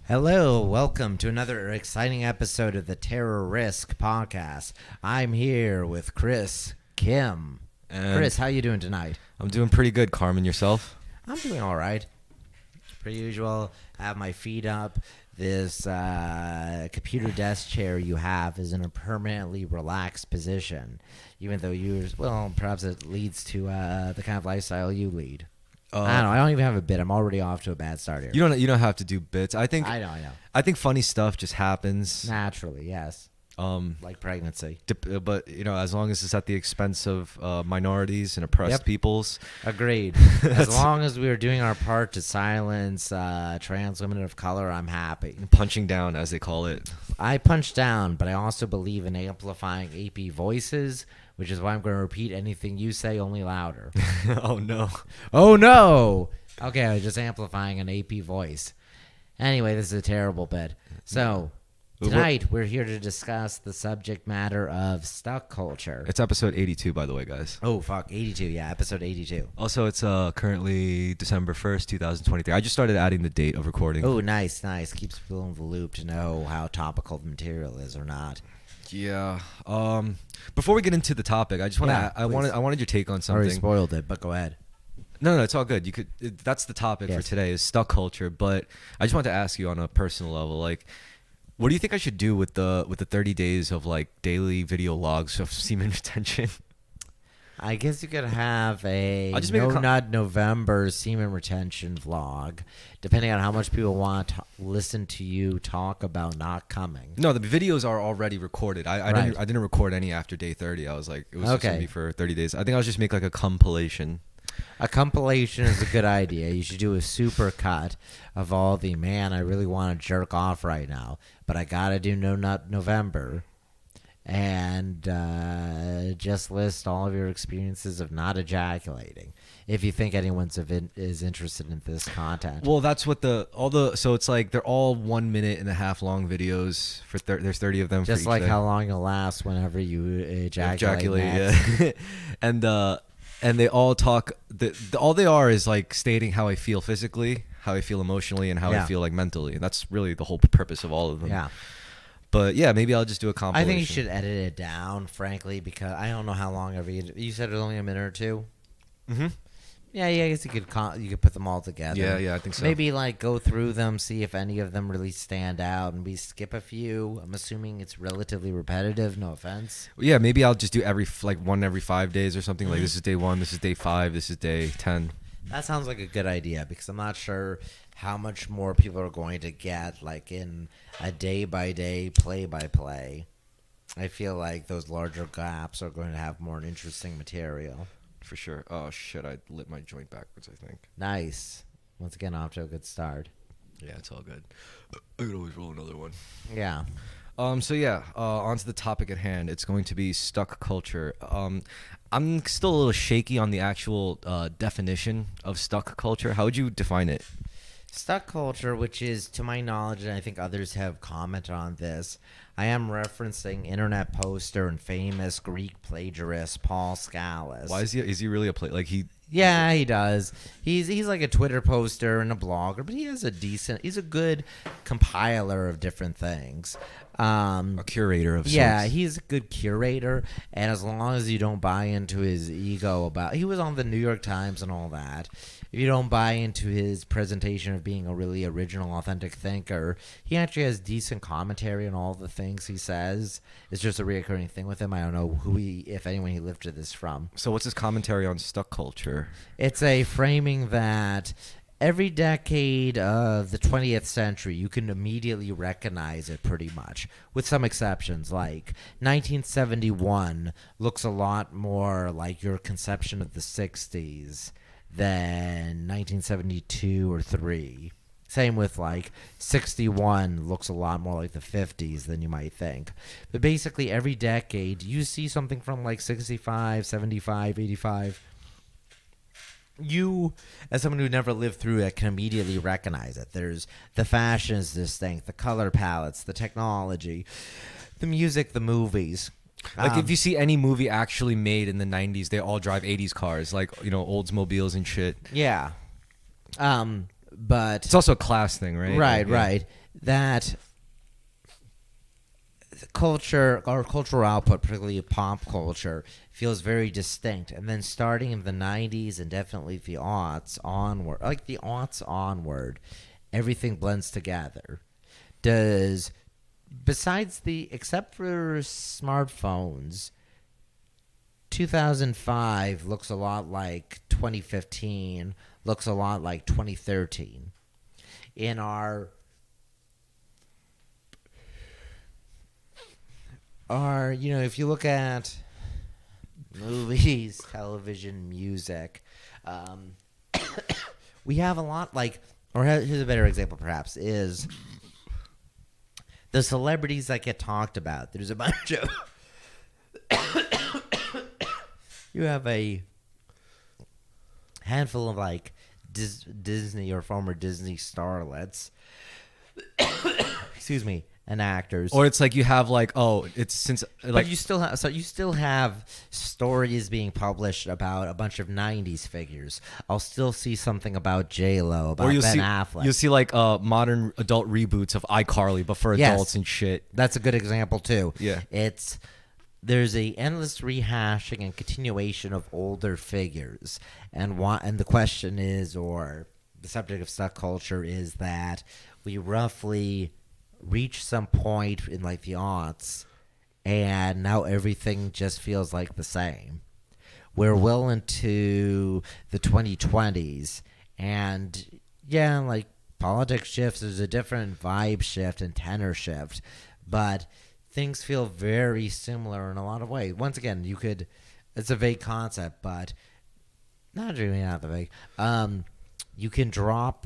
Hello, welcome to another exciting episode of the Terrorisk podcast. I'm here with Chris, Kim. And Chris, how you doing tonight? I'm doing pretty good, Carmen. Yourself? I'm doing all right. Per usual, I have my feet up. This computer desk chair you have is in a permanently relaxed position, even though perhaps it leads to the kind of lifestyle you lead. I don't know. I don't even have a bit. I'm already off to a bad start here. You don't have to do bits. I know. I think funny stuff just happens Naturally, yes. Like pregnancy. But as long as it's at the expense of minorities and oppressed peoples. Agreed. As long as we are doing our part to silence trans women of color, I'm happy. Punching down, as they call it. I punch down, but I also believe in amplifying AP voices, which is why I'm going to repeat anything you say, only louder. Oh, no. Oh, no. Okay, I was just amplifying an AP voice. Anyway, this is a terrible bit. So, tonight we're here to discuss the subject matter of stuck culture. It's episode 82, by the way, guys. Oh, fuck. 82. Yeah, episode 82. Also, it's currently December 1st, 2023. I just started adding the date of recording. Oh, nice. Keeps people in the loop to know how topical the material is or not. Yeah. Before we get into the topic, I just want to. I wanted your take on something. I already spoiled it, but go ahead. No, it's all good. That's the topic for today is stuck culture. But I just wanted to ask you on a personal level, like, what do you think I should do with the 30 days of like daily video logs of semen retention? I guess you could have a I'll just make Nut November semen retention vlog, depending on how much people want to listen to you talk about not coming. No, the videos are already recorded. I didn't record any after day 30. I was like, it was just gonna be for 30 days. I think I'll just make like a compilation. A compilation is a good idea. You should do a super cut of all the, man, I really want to jerk off right now, but I gotta do No Nut November. And just list all of your experiences of not ejaculating, if you think anyone is interested in this content. Well, that's what so it's like they're all 1 minute and a half long videos for there's 30 of them. Just for each like day. how long it'll last whenever you ejaculate. Yeah. and they all talk. All they are is like stating how I feel physically, how I feel emotionally, and how I feel like mentally. And that's really the whole purpose of all of them. Yeah. But yeah, maybe I'll just do a compilation. I think you should edit it down, frankly, because I don't know how long you said it was only a minute or two. Mm-hmm. Yeah. I guess you could put them all together. Yeah, I think so. Maybe like go through them, see if any of them really stand out, and we skip a few. I'm assuming it's relatively repetitive. No offense. Yeah, maybe I'll just do one every 5 days or something. Like this is day 1, this is day 5, this is day 10. That sounds like a good idea because I'm not sure how much more people are going to get, like in a day-by-day, play-by-play. I feel like those larger gaps are going to have more interesting material. For sure. Oh, shit, I lit my joint backwards, I think. Nice. Once again, off to a good start. Yeah, it's all good. I could always roll another one. Yeah. On to the topic at hand. It's going to be stuck culture. I'm still a little shaky on the actual definition of stuck culture. How would you define it? Stuck culture, which is, to my knowledge, and I think others have commented on this, I am referencing internet poster and famous Greek plagiarist Paul Scalise. Why is he really a Yeah, he does. He's like a Twitter poster and a blogger, but he's a good compiler of different things. A curator of sorts. Yeah, he's a good curator, and as long as you don't buy into his ego he was on the New York Times and all that. If you don't buy into his presentation of being a really original, authentic thinker, he actually has decent commentary on all the things he says. It's just a reoccurring thing with him. I don't know if anyone he lifted this from. So what's his commentary on stuck culture? It's a framing that every decade of the 20th century, you can immediately recognize it pretty much, with some exceptions. Like 1971 looks a lot more like your conception of the 60s than 1972 or 3. Same with like 61 looks a lot more like the 50s than you might think. But basically every decade you see something from like 65, 75, 85. You, as someone who never lived through it, can immediately recognize it. There's the fashion is distinct, the color palettes, the technology, the music, the movies. Like if you see any movie actually made in the 90s, they all drive 80s cars, like, Oldsmobiles and shit. Yeah. But it's also a class thing, right? Right, yeah. right. that culture or cultural output, particularly pop culture, feels very distinct. And then starting in the 90s and definitely the aughts onward, everything blends together. Except for smartphones, 2005 looks a lot like 2015, looks a lot like 2013. In if you look at movies, television, music, we have a lot here's a better example perhaps, is the celebrities that get talked about. There's a bunch of, you have a handful of Disney or former Disney starlets, excuse me, and actors. Or it's like you have it's since but you still have stories being published about a bunch of 90s figures. I'll still see something about J-Lo, about Ben Affleck. You'll see modern adult reboots of iCarly, but for adults and shit. That's a good example too. Yeah. There's a endless rehashing and continuation of older figures, and the question is, or the subject of stuck culture is that we roughly reach some point in the aughts, and now everything just feels like the same. We're well into the 2020s, and politics shifts. There's a different vibe shift and tenor shift, but things feel very similar in a lot of ways. Once again, it's a vague concept, but not really not the vague. You can drop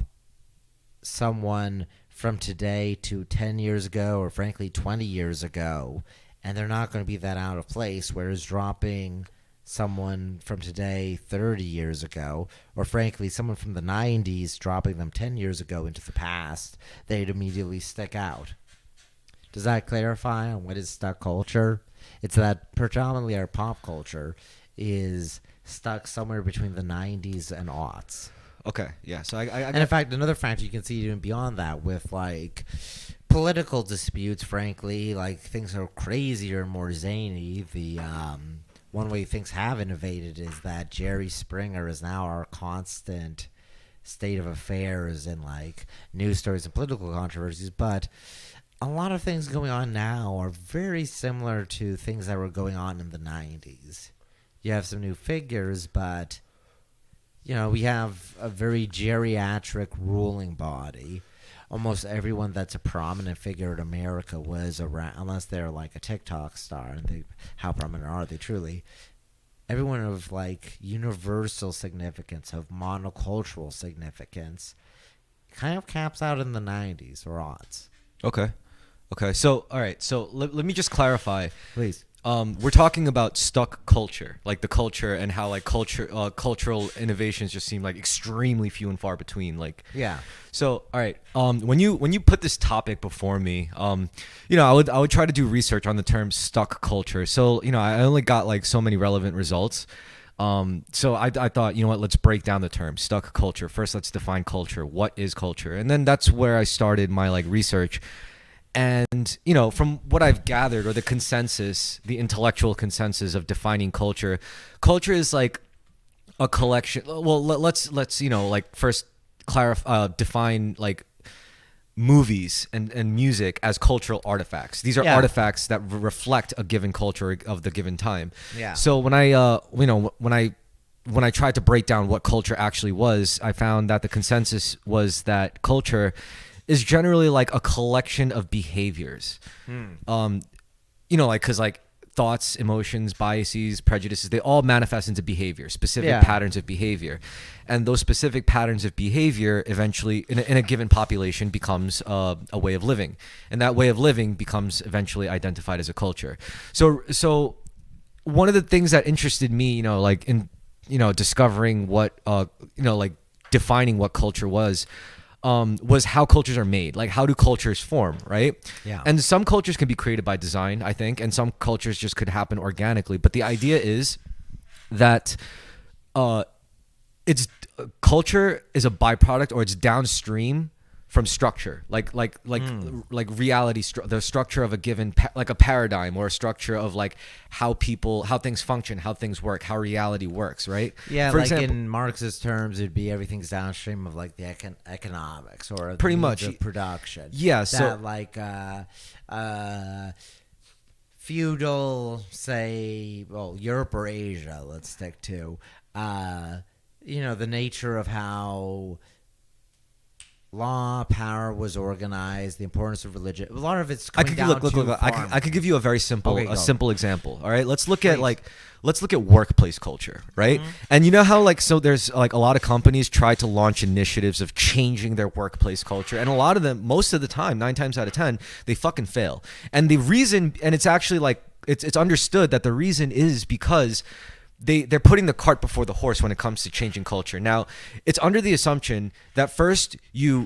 someone from today to 10 years ago, or frankly 20 years ago, and they're not going to be that out of place, whereas dropping someone from today 30 years ago, or frankly someone from the 90s, dropping them 10 years ago into the past, they'd immediately stick out. Does that clarify on what is stuck culture? It's that predominantly our pop culture is stuck somewhere between the 90s and aughts. Okay, yeah. So and in fact, another factor you can see even beyond that with political disputes, frankly, things are crazier and more zany. The one way things have innovated is that Jerry Springer is now our constant state of affairs in news stories and political controversies, but a lot of things going on now are very similar to things that were going on in the 90s. You have some new figures, but we have a very geriatric ruling body. Almost everyone that's a prominent figure in America was around, unless they're a TikTok star, and how prominent are they truly? Everyone of universal significance, of monocultural significance, kind of caps out in the 90s or aughts. Okay. So, all right. So let me just clarify. Please. We're talking about stuck culture, the culture, and how cultural innovations just seem extremely few and far between. Yeah. So, all right. When you put this topic before me, I would try to do research on the term stuck culture. So, I only got so many relevant results. So I thought, let's break down the term stuck culture. First, let's define culture. What is culture? And then that's where I started my research. And, from what I've gathered, or the consensus, the intellectual consensus of defining culture is a collection. Well, let's first clarify, define movies and music as cultural artifacts. These are artifacts that reflect a given culture of the given time. Yeah. So when I tried to break down what culture actually was, I found that the consensus was that culture is generally a collection of behaviors. Because thoughts, emotions, biases, prejudices, they all manifest into behavior, specific patterns of behavior. And those specific patterns of behavior eventually, in a given population, becomes a way of living. And that way of living becomes eventually identified as a culture. So one of the things that interested me, in discovering what, defining what culture was how cultures are made. How do cultures form, right? Yeah. And some cultures can be created by design, I think, and some cultures just could happen organically. But the idea is that culture is a byproduct, or it's downstream from structure, like reality, the structure of a given like a paradigm, or a structure of like how things function, how things work, how reality works, right? Yeah, For like example, in Marx's terms, it'd be everything's downstream of like the economics or pretty the much means of production. Yeah, that like feudal, say, well, Europe or Asia, let's stick to, the nature of how law, power was organized, the importance of religion. A lot of it's coming down to look. I could give you a very simple simple example. All right, let's look at workplace culture, right? Mm-hmm. And you know how there's like a lot of companies try to launch initiatives of changing their workplace culture, and a lot of them, most of the time, 9 times out of 10, they fucking fail. And the reason, and it's actually like it's understood that the reason is because they're putting the cart before the horse when it comes to changing culture. Now, it's under the assumption that first you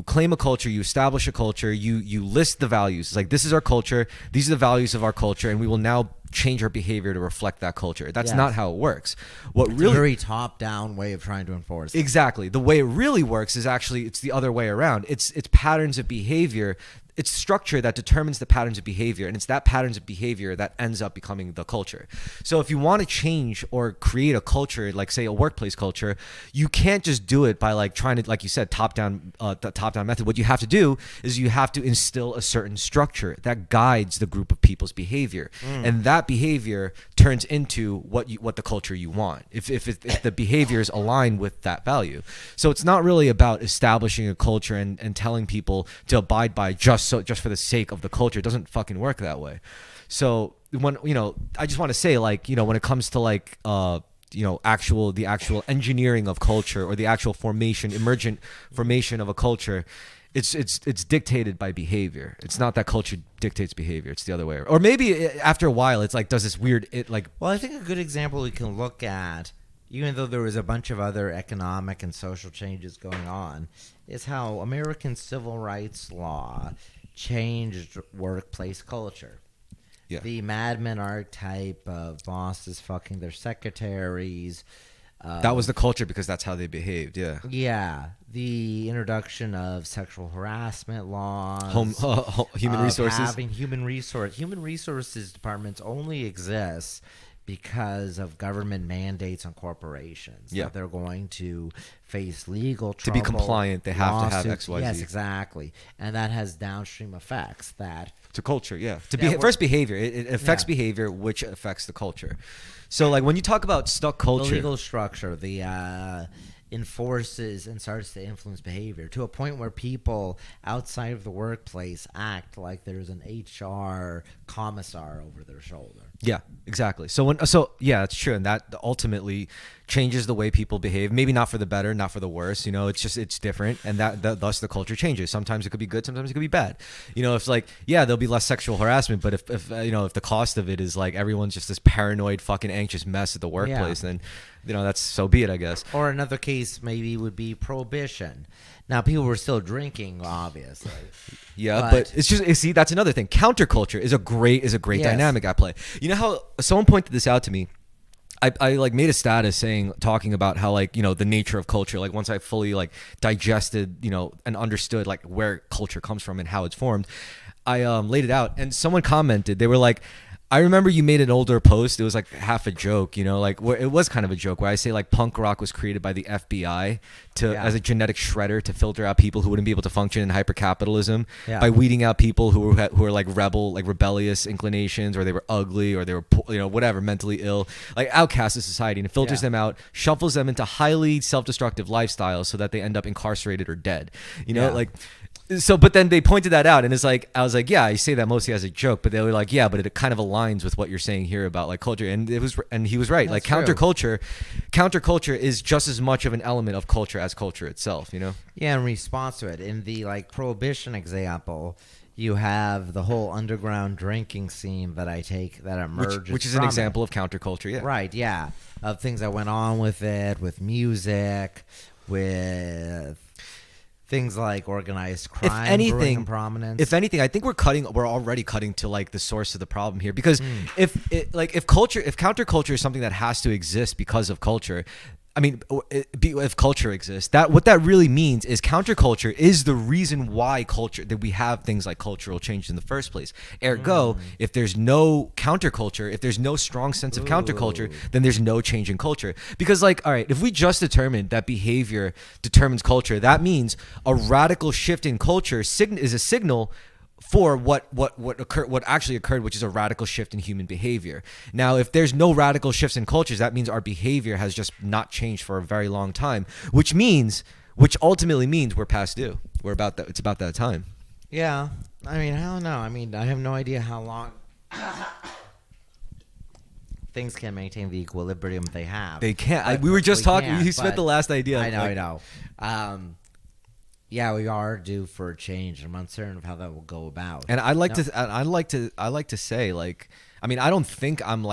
claim a culture, you establish a culture, you list the values. It's like, this is our culture, these are the values of our culture, and we will now change our behavior to reflect that culture. That's not how it works. It's a very top-down way of trying to enforce it. Exactly. The way it really works is actually it's the other way around. It's patterns of behavior. It's structure that determines the patterns of behavior, and it's that patterns of behavior that ends up becoming the culture. So if you want to change or create a culture, like say a workplace culture, you can't just do it by like trying to, like you said, the top-down method. What you have to do is you have to instill a certain structure that guides the group of people's behavior, and that behavior turns into what the culture you want. If the behaviors align with that value. So it's not really about establishing a culture and telling people to abide by just for the sake of the culture. It doesn't fucking work that way. So when I just want to say, like, when it comes to like the actual engineering of culture, or the actual emergent formation of a culture, it's dictated by behavior. It's not that culture dictates behavior. It's the other way. Or maybe after a while, it's like does this weird Well, I think a good example we can look at, even though there was a bunch of other economic and social changes going on, is how American civil rights law changed workplace culture. Yeah. The Mad Men archetype of bosses fucking their secretaries. That was the culture because that's how they behaved. Yeah. Yeah. The introduction of sexual harassment laws. Human resources. Having human resources departments only exist because of government mandates on corporations. Yeah. That they're going to face legal trouble. To be compliant, they have to have X, Y, Z. Yes, exactly. And that has downstream effects to culture, yeah. First behavior. It affects behavior, which affects the culture. So like when you talk about stuck culture, the legal structure, enforces and starts to influence behavior to a point where people outside of the workplace act like there's an HR commissar over their shoulder. Yeah, exactly. So yeah, it's true, and that ultimately changes the way people behave. Maybe not for the better, not for the worse. It's different, and thus the culture changes. Sometimes it could be good, sometimes it could be bad. It's like, yeah, there'll be less sexual harassment, but if the cost of it is like everyone's just this paranoid, fucking anxious mess at the workplace, then that's so be it, I guess. Or another case maybe would be prohibition. Now, people were still drinking, obviously. Yeah, but it's just, see, that's another thing. Counterculture is a great dynamic at play. You know how someone pointed this out to me? I like made a status talking about how the nature of culture, like once I fully digested, and understood where culture comes from and how it's formed, I laid it out, and someone commented. They were like, I remember you made an older post. It was like half a joke, where it was kind of a joke where I say punk rock was created by the FBI as a genetic shredder to filter out people who wouldn't be able to function in hypercapitalism by weeding out people who were rebellious inclinations, or they were ugly, or they were whatever, mentally ill, outcasts of society, and it filters them out, shuffles them into highly self-destructive lifestyles so that they end up incarcerated or dead. So, but then they pointed that out, and it's like, I was like, yeah, I say that mostly as a joke, but they were like, yeah, but it kind of aligns with what you're saying here about culture, and he was right. That's counterculture is just as much of an element of culture as culture itself, Yeah, in response to it, in the prohibition example, you have the whole underground drinking scene that emerges, which is an example of counterculture, yeah. Right, yeah, of things that went on with it, with music, with things like organized crime, growing in prominence. If anything, I think we're already cutting to the source of the problem here, because if counterculture is something that has to exist because of culture, I mean, if culture exists, what that really means is counterculture is the reason why that we have things like cultural change in the first place. Ergo, if there's no counterculture, if there's no strong sense of counterculture, then there's no change in culture. Because all right, if we just determined that behavior determines culture, that means a radical shift in culture is a signal for what actually occurred, which is a radical shift in human behavior. Now, if there's no radical shifts in cultures, that means our behavior has just not changed for a very long time, which ultimately means we're past due. It's about that time. Yeah. I mean, I don't know. I mean, I have no idea how long things can maintain the equilibrium they have. They can't. We were just talking. You spent the last idea. I know. Yeah, we are due for a change. I'm uncertain of how that will go about. And I like to say, like, I mean, I don't think I'm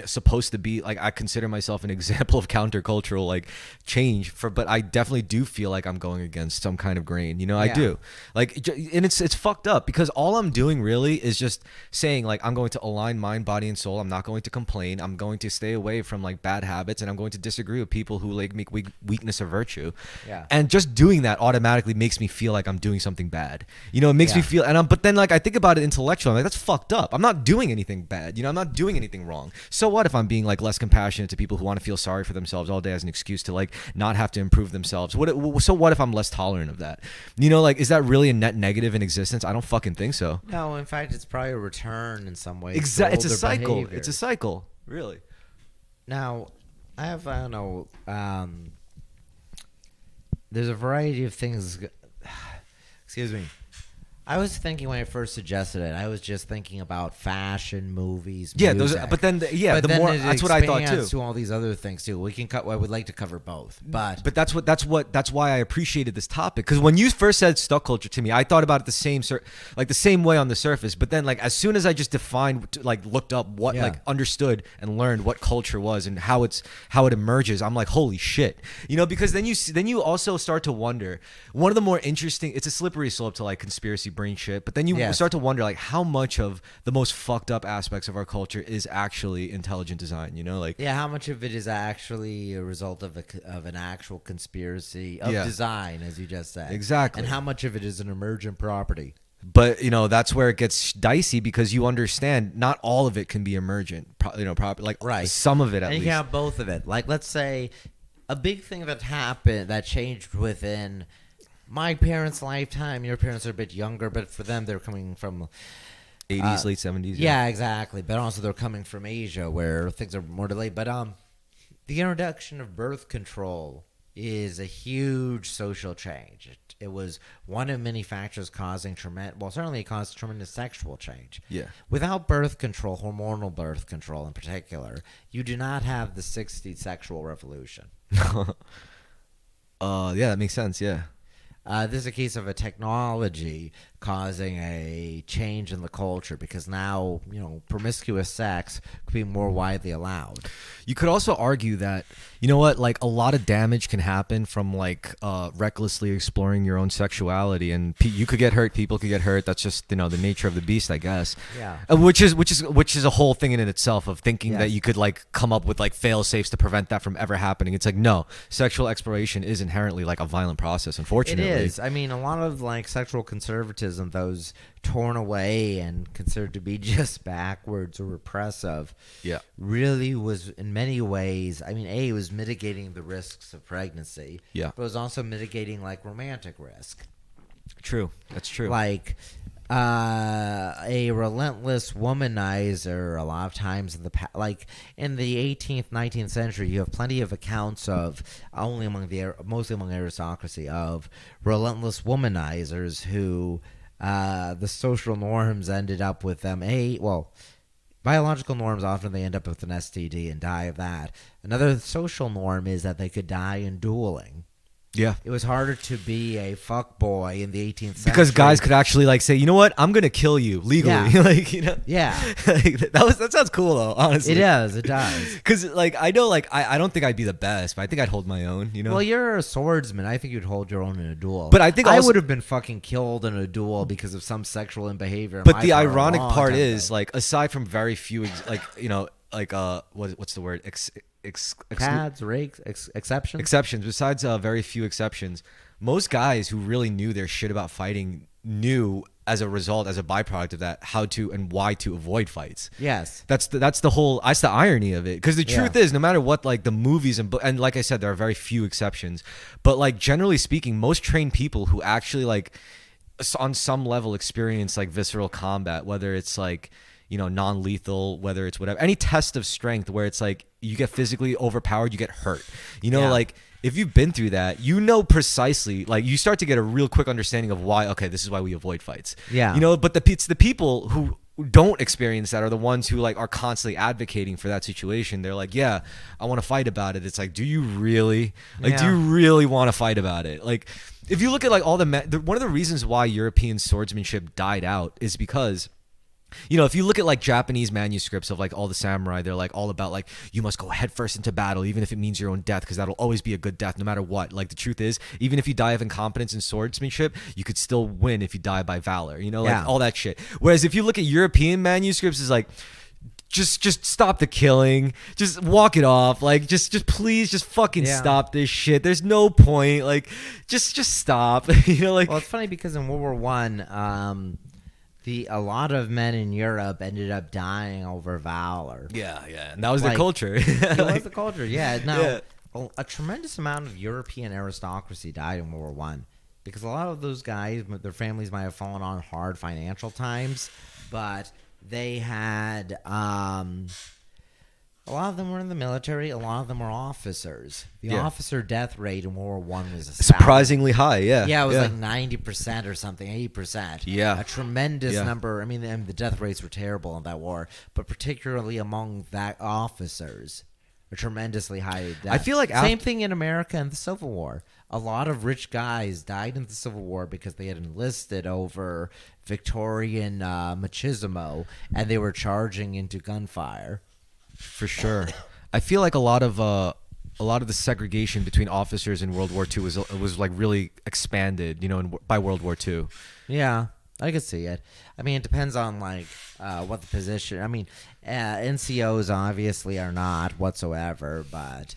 supposed to be I consider myself an example of countercultural change but I definitely do feel like I'm going against some kind of grain. Yeah. I do. And it's fucked up because all I'm doing really is just saying I'm going to align mind, body, and soul. I'm not going to complain. I'm going to stay away from bad habits, and I'm going to disagree with people who make weakness a virtue. Yeah. And just doing that automatically makes me feel like I'm doing something bad. It makes me feel, but then I think about it intellectually. I'm like, that's fucked up. I'm not doing anything bad. I'm not doing anything wrong. So what if I'm being less compassionate to people who want to feel sorry for themselves all day as an excuse to not have to improve themselves? So what if I'm less tolerant of that? Is that really a net negative in existence? I don't fucking think so. No, in fact, it's probably a return in some ways. Exactly. It's a cycle. Behavior. It's a cycle. Really. Now, I don't know. There's a variety of things. Excuse me. I was thinking when I first suggested it, I was just thinking about fashion, movies, music. But then that's what I thought too. To all these other things too. We can cut. I would like to cover both, but that's why I appreciated this topic, because when you first said stuck culture to me, I thought about it the same way on the surface. But then as soon as I just defined, looked up what understood and learned what culture was and how it emerges, I'm like, holy shit, because then you also start to wonder. One of the more interesting, it's a slippery slope to conspiracy brain shit, but then you start to wonder how much of the most fucked up aspects of our culture is actually intelligent design, how much of it is actually a result of an actual conspiracy of design, as you just said. Exactly. And how much of it is an emergent property. But that's where it gets dicey, because you understand not all of it can be emergent, right. Some of it at least. And you have both of it. Let's say a big thing that happened, that changed within my parents' lifetime. Your parents are a bit younger, but for them, they're coming from 80s, late 70s. Yeah, exactly. But also, they're coming from Asia, where things are more delayed. But the introduction of birth control is a huge social change. It was one of many factors causing certainly it caused tremendous sexual change. Yeah. Without birth control, hormonal birth control in particular, you do not have the 60s sexual revolution. Yeah, that makes sense. Yeah. This is a case of a technology causing a change in the culture, because now, promiscuous sex could be more widely allowed. You could also argue that, a lot of damage can happen from recklessly exploring your own sexuality, and you could get hurt, people could get hurt. That's just, the nature of the beast, I guess. Yeah. Which is a whole thing in itself, of thinking that you could come up with fail safes to prevent that from ever happening. It's no, sexual exploration is inherently a violent process, unfortunately. It is. I mean, a lot of sexual conservatism, those torn away and considered to be just backwards or repressive, really was in many ways, it was mitigating the risks of pregnancy, but it was also mitigating romantic risk. True. That's true. A relentless womanizer, a lot of times in the in the 18th, 19th century, you have plenty of accounts of, mostly among aristocracy, of relentless womanizers who the social norms ended up with them. Biological norms, often they end up with an STD and die of that. Another social norm is that they could die in dueling. Yeah. It was harder to be a fuckboy in the 18th century. Because guys could actually say, you know what, I'm going to kill you legally. Yeah. Yeah. That sounds cool though, honestly. It does. It does. Because I know I don't think I'd be the best, but I think I'd hold my own, Well, you're a swordsman. I think you'd hold your own in a duel. But I think I would have been fucking killed in a duel because of some sexual behavior. But the ironic part is, aside from very few, what's the word? Cads, rakes, exceptions. Exceptions. Besides very few exceptions, most guys who really knew their shit about fighting knew as a result, as a byproduct of that, how to and why to avoid fights. Yes. That's the irony of it. Because the truth is, no matter what, like the movies and like I said, there are very few exceptions, but like generally speaking, most trained people who actually like on some level experience like visceral combat, whether it's like, you know, non-lethal, whether it's whatever, any test of strength where it's like you get physically overpowered, you get hurt, you know, like if you've been through that, you know precisely, like you start to get a real quick understanding of why, okay, this is why we avoid fights. Yeah. You know, but it's the people who don't experience that are the ones who like are constantly advocating for that situation. They're like, yeah, I want to fight about it. It's like, do you really? Like, do you really want to fight about it? Like, if you look at like all one of the reasons why European swordsmanship died out is because, you know, if you look at like Japanese manuscripts of like all the samurai, they're like all about like, you must go headfirst into battle, even if it means your own death, because that'll always be a good death no matter what. Like the truth is, even if you die of incompetence in swordsmanship, you could still win if you die by valor, you know, like all that shit. Whereas if you look at European manuscripts, it's like, just stop the killing, just walk it off, like just please just fucking stop this shit. There's no point, like just stop. You know, like, well, it's funny because in World War One, a lot of men in Europe ended up dying over valor. Yeah, and that was the culture. It was the culture. Yeah. Now, a tremendous amount of European aristocracy died in World War One because a lot of those guys, their families might have fallen on hard financial times, but they had a lot of them were in the military. A lot of them were officers. The officer death rate in World War One was surprisingly high. Yeah, it was like 90% or something, 80%. Yeah, a tremendous number. I mean, the death rates were terrible in that war, but particularly among that officers, a tremendously high death. I feel like same thing in America in the Civil War. A lot of rich guys died in the Civil War because they had enlisted over Victorian machismo, and they were charging into gunfire. For sure. I feel like a lot of the segregation between officers in World War II was like really expanded, you know, by World War II. Yeah, I could see it. I mean, it depends on like what the position. I mean, NCOs obviously are not whatsoever, but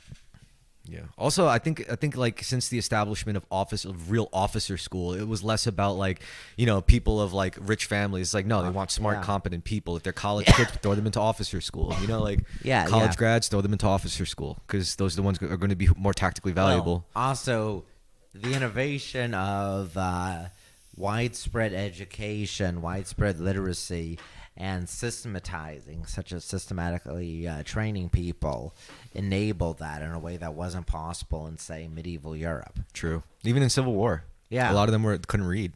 yeah. Also, I think like since the establishment of real officer school, it was less about like, you know, people of like rich families. Like, no, they want smart, competent people. If they're college kids, throw them into officer school. You know, like college grads, throw them into officer school because those are the ones that are going to be more tactically valuable. Well, also, the innovation of widespread education, widespread literacy, and systematizing, such as systematically training people, enabled that in a way that wasn't possible in, say, medieval Europe. True. Even in Civil War. Yeah. A lot of them couldn't read.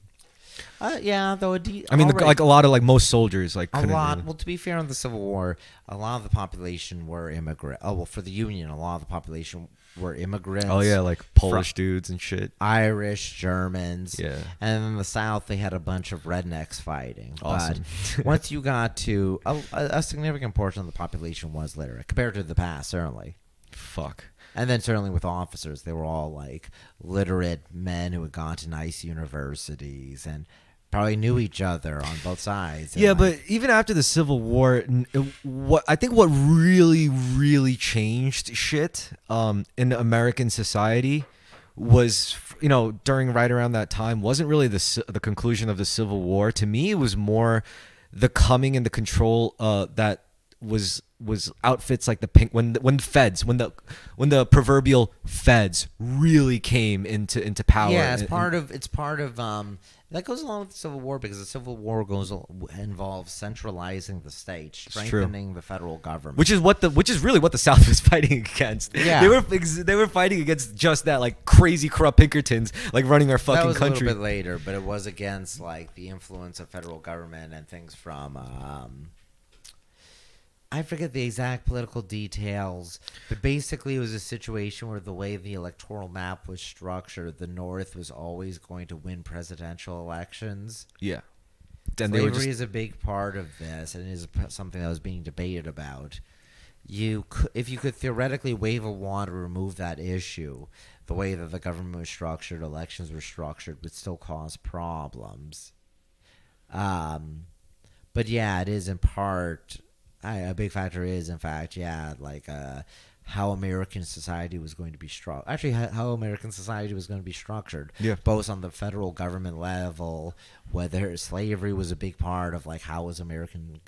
Though like a lot of like most soldiers like couldn't read. Well, to be fair, in the Civil War, a lot of the population were immigrant. Oh well, for the Union, a lot of the population were immigrants. Oh yeah, like Polish dudes and shit. Irish, Germans. Yeah. And in the South, they had a bunch of rednecks fighting. Awesome. But once you got to a significant portion of the population was literate compared to the past, certainly. Fuck. And then certainly with officers, they were all like literate men who had gone to nice universities and probably knew each other on both sides. Yeah, but even after the Civil War, what really, really changed shit in American society was, you know, during right around that time, wasn't really the conclusion of the Civil War. To me, it was more the coming and the control that was outfits like the pink when the proverbial feds really came into power. Yeah, it's part of that goes along with the Civil War because the Civil War involves centralizing the state, strengthening the federal government, which is really what the South was fighting against. Yeah, they were fighting against just that, like crazy corrupt Pinkertons like running our fucking that was country. A little bit later, but it was against like the influence of federal government and things from. I forget the exact political details, but basically it was a situation where the way the electoral map was structured, the North was always going to win presidential elections. Yeah. And slavery is a big part of this, and it is something that was being debated about. If you could theoretically wave a wand to remove that issue, the way that the government was structured, elections were structured, would still cause problems. But yeah, it is in part... a big factor is, in fact, like how American society was going to be actually how American society was going to be structured. Yeah. Both on the federal government level, whether slavery was a big part of like how was American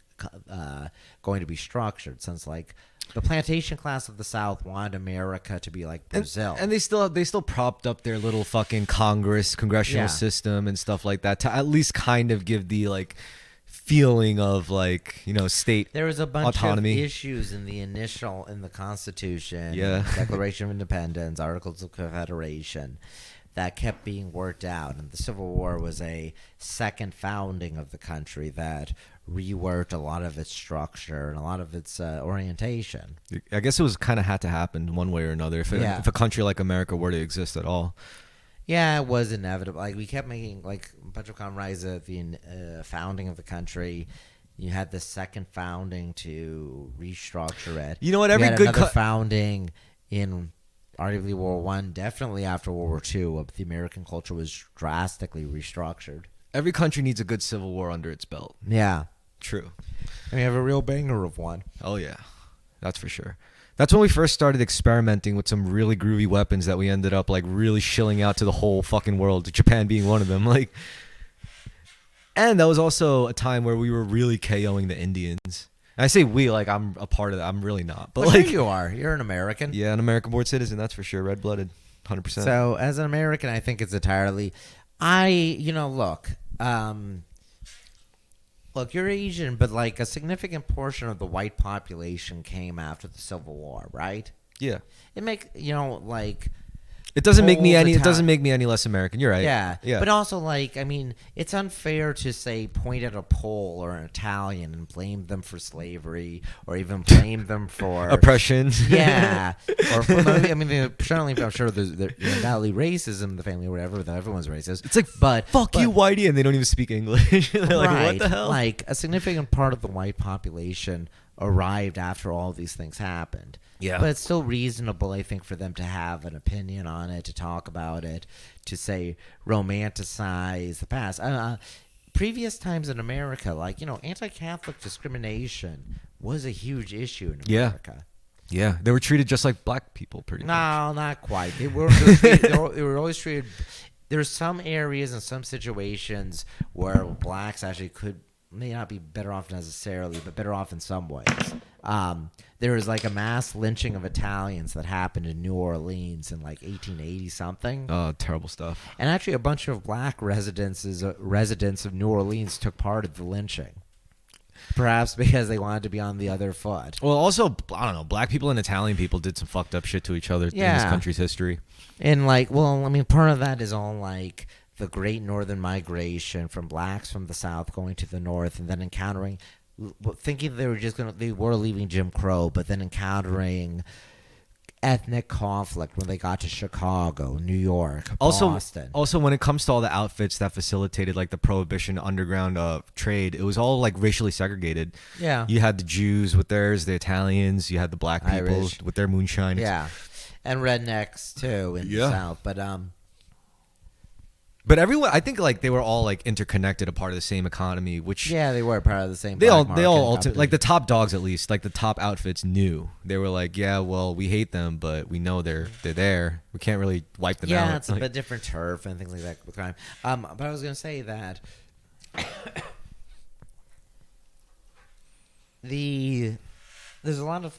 going to be structured, since like the plantation class of the South wanted America to be like Brazil, and they still propped up their little fucking congressional system and stuff like that to at least kind of give the like feeling of like, you know, state there was a bunch autonomy. of issues in the Constitution, Yeah. Declaration of Independence, Articles of Confederation, that kept being worked out, and the Civil War was a second founding of the country that reworked a lot of its structure and a lot of its orientation. I guess it was kind of had to happen one way or another if a country like America were to exist at all. Yeah, it was inevitable. Like we kept making like a bunch of compromises at the founding of the country. You had the second founding to restructure it. You know what? Every good founding in arguably World War I, definitely after World War II, the American culture was drastically restructured. Every country needs a good civil war under its belt. Yeah. True. And we have a real banger of one. Oh, yeah. That's for sure. That's when we first started experimenting with some really groovy weapons that we ended up like really shilling out to the whole fucking world, Japan being one of them. Like, and that was also a time where we were really KOing the Indians. And I say we, like I'm a part of that. I'm really not. But like, sure you are. You're an American. Yeah, an American-born citizen, that's for sure. Red-blooded, 100%. So as an American, I think it's entirely... Look, you're Asian, but like a significant portion of the white population came after the Civil War, right? Yeah. It doesn't make me any less American. You're right. Yeah. Yeah. But also, like, I mean, it's unfair to say point at a Pole or an Italian and blame them for slavery or even blame them for oppression. Yeah. I mean, certainly, I'm sure there's undoubtedly racism in the family or whatever. That everyone's racist. It's like, but you, whitey, and they don't even speak English. They're like, right. What the hell? Like a significant part of the white population arrived after all these things happened. Yeah. But it's still reasonable, I think, for them to have an opinion on it, to talk about it, to say romanticize the past. Previous times in America, like, you know, anti-Catholic discrimination was a huge issue in America. Yeah. They were treated just like black people, pretty much. No, not quite. They were always treated. There's some areas and some situations where blacks actually may not be better off necessarily, but better off in some ways. There was like a mass lynching of Italians that happened in New Orleans in like 1880 something. Oh, terrible stuff. And actually a bunch of black residents of New Orleans took part of the lynching. Perhaps because they wanted to be on the other foot. Well, also, I don't know, black people and Italian people did some fucked up shit to each other in this country's history. And like, well, I mean, part of that is all like the Great Northern Migration from blacks from the South going to the North and then encountering, thinking they were leaving Jim Crow, but then encountering ethnic conflict when they got to Chicago, New York, Boston. Also, when it comes to all the outfits that facilitated like the Prohibition underground trade, it was all like racially segregated. Yeah. You had the Jews with theirs, the Italians, you had the black people Irish with their moonshine. Yeah. And rednecks too in the South. But everyone, I think, like they were all like interconnected, a part of the same economy. Which they were part of the same. They all ultimately, like the top dogs, at least, like the top outfits knew. They were like, yeah, well, we hate them, but we know they're there. We can't really wipe them out. Yeah, it's a bit different turf and things like that with crime. But I was gonna say that there's a lot of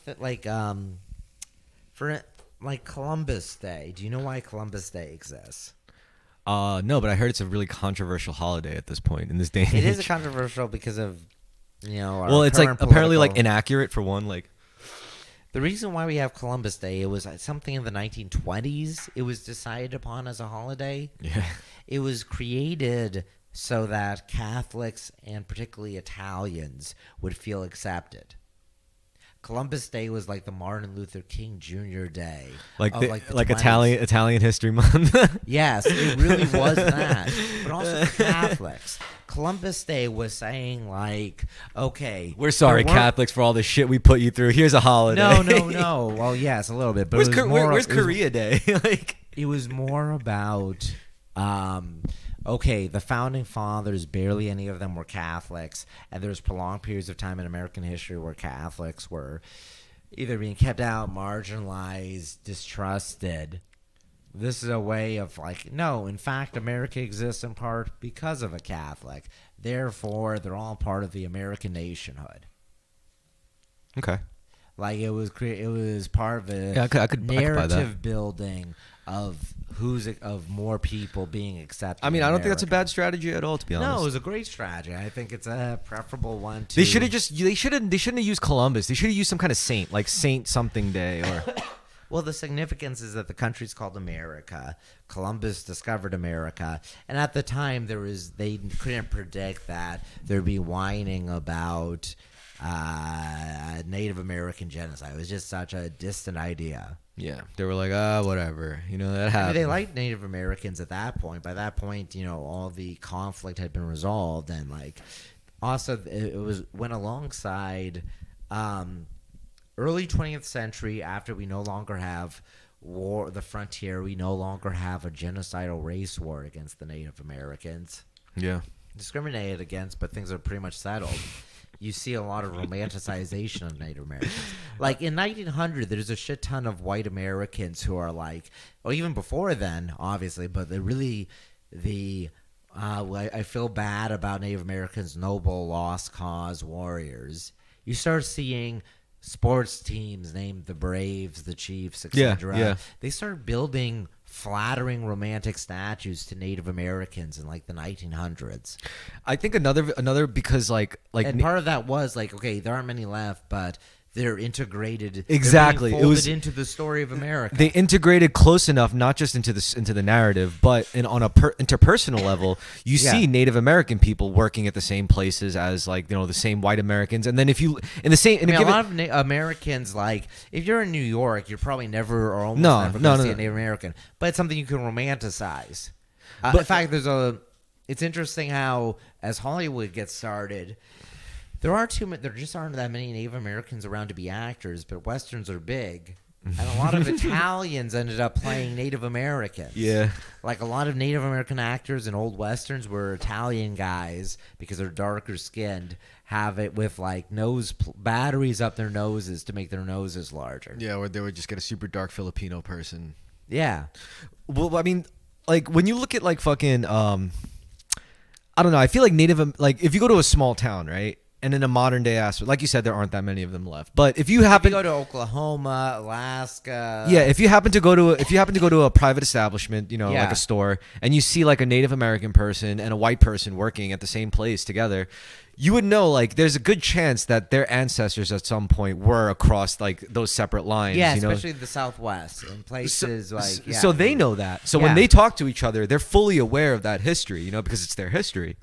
for like Columbus Day. Do you know why Columbus Day exists? No, but I heard it's a really controversial holiday at this point in this day and age. It is controversial because of, well, it's like apparently like inaccurate for one. Like the reason why we have Columbus Day, it was something in the 1920s. It was decided upon as a holiday. Yeah, it was created so that Catholics and particularly Italians would feel accepted. Columbus Day was like the Martin Luther King Jr. Day, like Italian History Month. Yes, it really was that. But also Catholics. Columbus Day was saying like, okay, we're sorry, Catholics, for all the shit we put you through. Here's a holiday. No. Well, yes, a little bit. But where's Korea Day? Like, it was more about. Okay, the founding fathers, barely any of them were Catholics, and there's prolonged periods of time in American history where Catholics were either being kept out, marginalized, distrusted. This is a way of like, no, in fact, America exists in part because of a Catholic. Therefore, they're all part of the American nationhood. Okay. Like it was part of a I could buy that. narrative building of more people being accepted. I mean, in I don't think that's a America. bad strategy at all, to be honest. No, it was a great strategy. I think it's a preferable one to. They shouldn't have used Columbus. They should have used some kind of saint, like Saint something Day or. Well, the significance is that the country's called America. Columbus discovered America, and at the time they couldn't predict that there'd be whining about Native American genocide. It was just such a distant idea. Yeah, they were like, whatever. You know, that I happened. mean, they liked Native Americans at that point. By that point, all the conflict had been resolved, and like, also it went alongside early 20th century. After we no longer have the frontier, we no longer have a genocidal race war against the Native Americans. Yeah, discriminated against, but things are pretty much settled. You see a lot of romanticization of Native Americans. Like in 1900, there's a shit ton of white Americans who are like, or even before then, obviously, but they're really I feel bad about Native Americans, noble, lost cause warriors. You start seeing sports teams named the Braves, the Chiefs, etc. Yeah. They start building flattering romantic statues to Native Americans in like the 1900s. I think another because like and part of that was like, okay, there aren't many left, but they're integrated. Exactly. They're being folded into the story of America. They integrated close enough, not just into the narrative, but on a interpersonal level. You see Native American people working at the same places as like the same white Americans, and then if you in the same, a lot of Americans, like if you're in New York, you're probably never or almost never going to see a Native American, but it's something you can romanticize. But in fact, it's interesting how as Hollywood gets started. There just aren't that many Native Americans around to be actors, but Westerns are big. And a lot of Italians ended up playing Native Americans. Yeah. Like a lot of Native American actors in old Westerns were Italian guys because they're darker skinned, have it with like batteries up their noses to make their noses larger. Yeah, or they would just get a super dark Filipino person. Yeah. Well, I mean, like when you look at like fucking, I don't know, I feel like if you go to a small town, right? And in a modern day aspect, like you said, there aren't that many of them left. But if you happen to go to Oklahoma, Alaska, if you happen to go to a private establishment, like a store, and you see like a Native American person and a white person working at the same place together, you would know like there's a good chance that their ancestors at some point were across like those separate lines. Yeah, especially the Southwest and places So they know that. So when they talk to each other, they're fully aware of that history, because it's their history.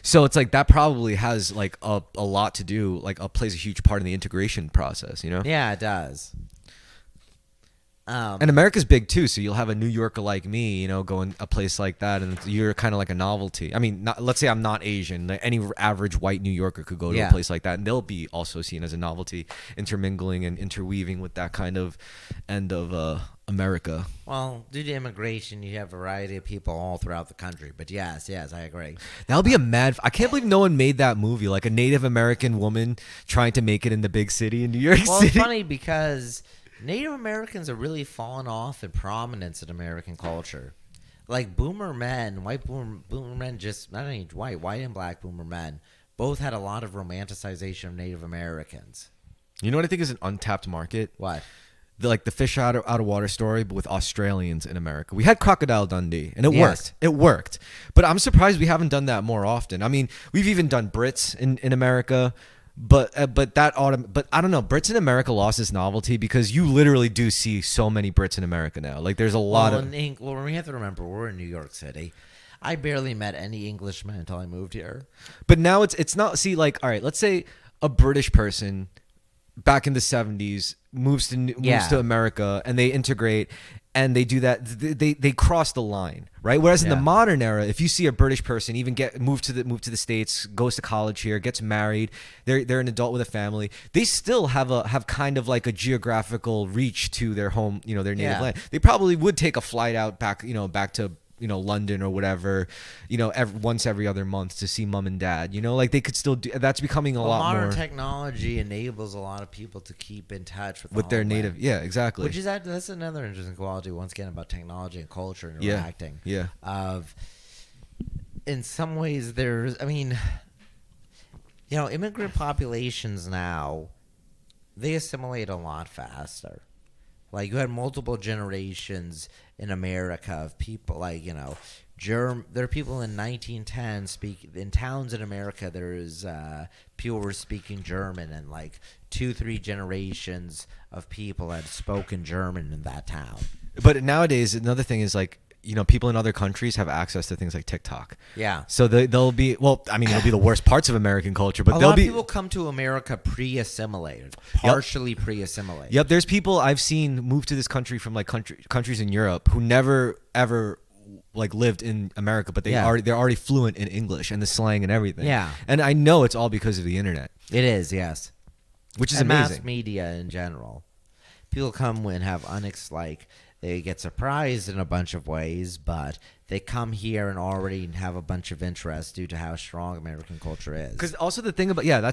So it's like that probably has like a lot to do, like plays a huge part in the integration process, Yeah, it does. And America's big too, so you'll have a New Yorker like me, going a place like that, and you're kind of like a novelty. I mean, let's say I'm not Asian. Like any average white New Yorker could go to a place like that, and they'll be also seen as a novelty, intermingling and interweaving with that kind of end of America. Well, due to immigration, you have a variety of people all throughout the country. But yes, I agree. That'll be I can't believe no one made that movie, like a Native American woman trying to make it in the big city in New York City. Well, it's funny because Native Americans are really fallen off in prominence in American culture. Like boomer men, white boomer men, just not only white and black boomer men, both had a lot of romanticization of Native Americans. You know what I think is an untapped market? What? The fish out of water story, but with Australians in America. We had Crocodile Dundee, and it worked. It worked. But I'm surprised we haven't done that more often. I mean, we've even done Brits in America. But I don't know. Brits in America lost its novelty because you literally do see so many Brits in America now. Like there's a lot of. Well, we have to remember we're in New York City. I barely met any Englishmen until I moved here. But now it's not. See, like, all right, let's say a British person back in the 70s moves to America and they integrate. And they do that. They cross the line, right? Whereas in the modern era, if you see a British person even move to the States, goes to college here, gets married, they're an adult with a family, they still have kind of like a geographical reach to their home, their native land. They probably would take a flight out back to London or whatever, once every other month to see mom and dad. Like they could still do. That's becoming a lot modern more. Technology enables a lot of people to keep in touch with their native. Yeah, exactly. Which is that's another interesting quality once again about technology and culture and interacting. Yeah. In some ways, there's. I mean, immigrant populations now, they assimilate a lot faster. Like, you had multiple generations in America of people, like, there are people in 1910 in towns in America, there's people were speaking German, and like 2-3 generations of people had spoken German in that town. But nowadays, another thing is like, people in other countries have access to things like TikTok. Yeah. So they'll be, it'll be the worst parts of American culture, but a lot of people come to America pre-assimilated, partially pre-assimilated. Yep. There's people I've seen move to this country from like countries in Europe who never ever like lived in America, but they're already fluent in English and the slang and everything. Yeah. And I know it's all because of the internet. It is, yes. Which is and amazing. Mass media in general. People come and have they get surprised in a bunch of ways, but they come here and already have a bunch of interest due to how strong American culture is. Because also that's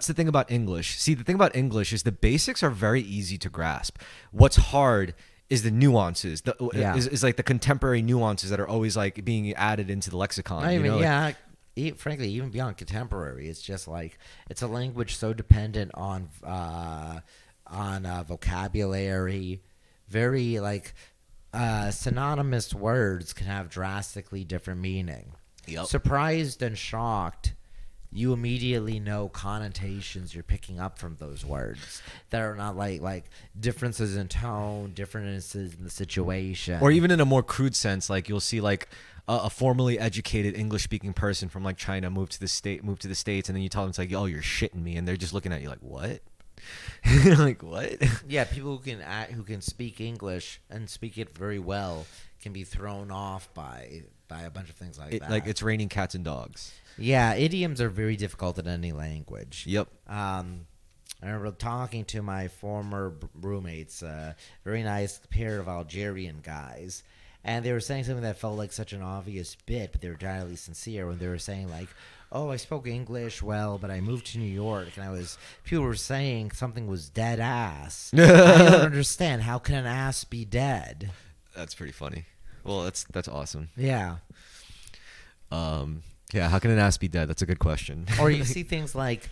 the thing about English. See, the thing about English is the basics are very easy to grasp. What's hard is the nuances. Is like the contemporary nuances that are always like being added into the lexicon. Frankly, even beyond contemporary, it's just like it's a language so dependent on vocabulary, very like. Synonymous words can have drastically different meaning. Yep. Surprised and shocked, you immediately know connotations you're picking up from those words that are not like differences in tone, differences in the situation, or even in a more crude sense. Like you'll see like a formally educated English speaking person from like China move to the States, and then you tell them it's like, oh, you're shitting me, and they're just looking at you like, what? Like what? Yeah, people who can speak English and speak it very well can be thrown off by a bunch of things like that. Like it's raining cats and dogs. Yeah, idioms are very difficult in any language. Yep. I remember talking to my former roommates, a very nice pair of Algerian guys, and they were saying something that felt like such an obvious bit, but they were entirely sincere when they were saying like, oh, I spoke English well, but I moved to New York, and people were saying something was dead ass. I don't understand. How can an ass be dead? That's pretty funny. Well, that's awesome. Yeah. Yeah, how can an ass be dead? That's a good question. Or you see things like,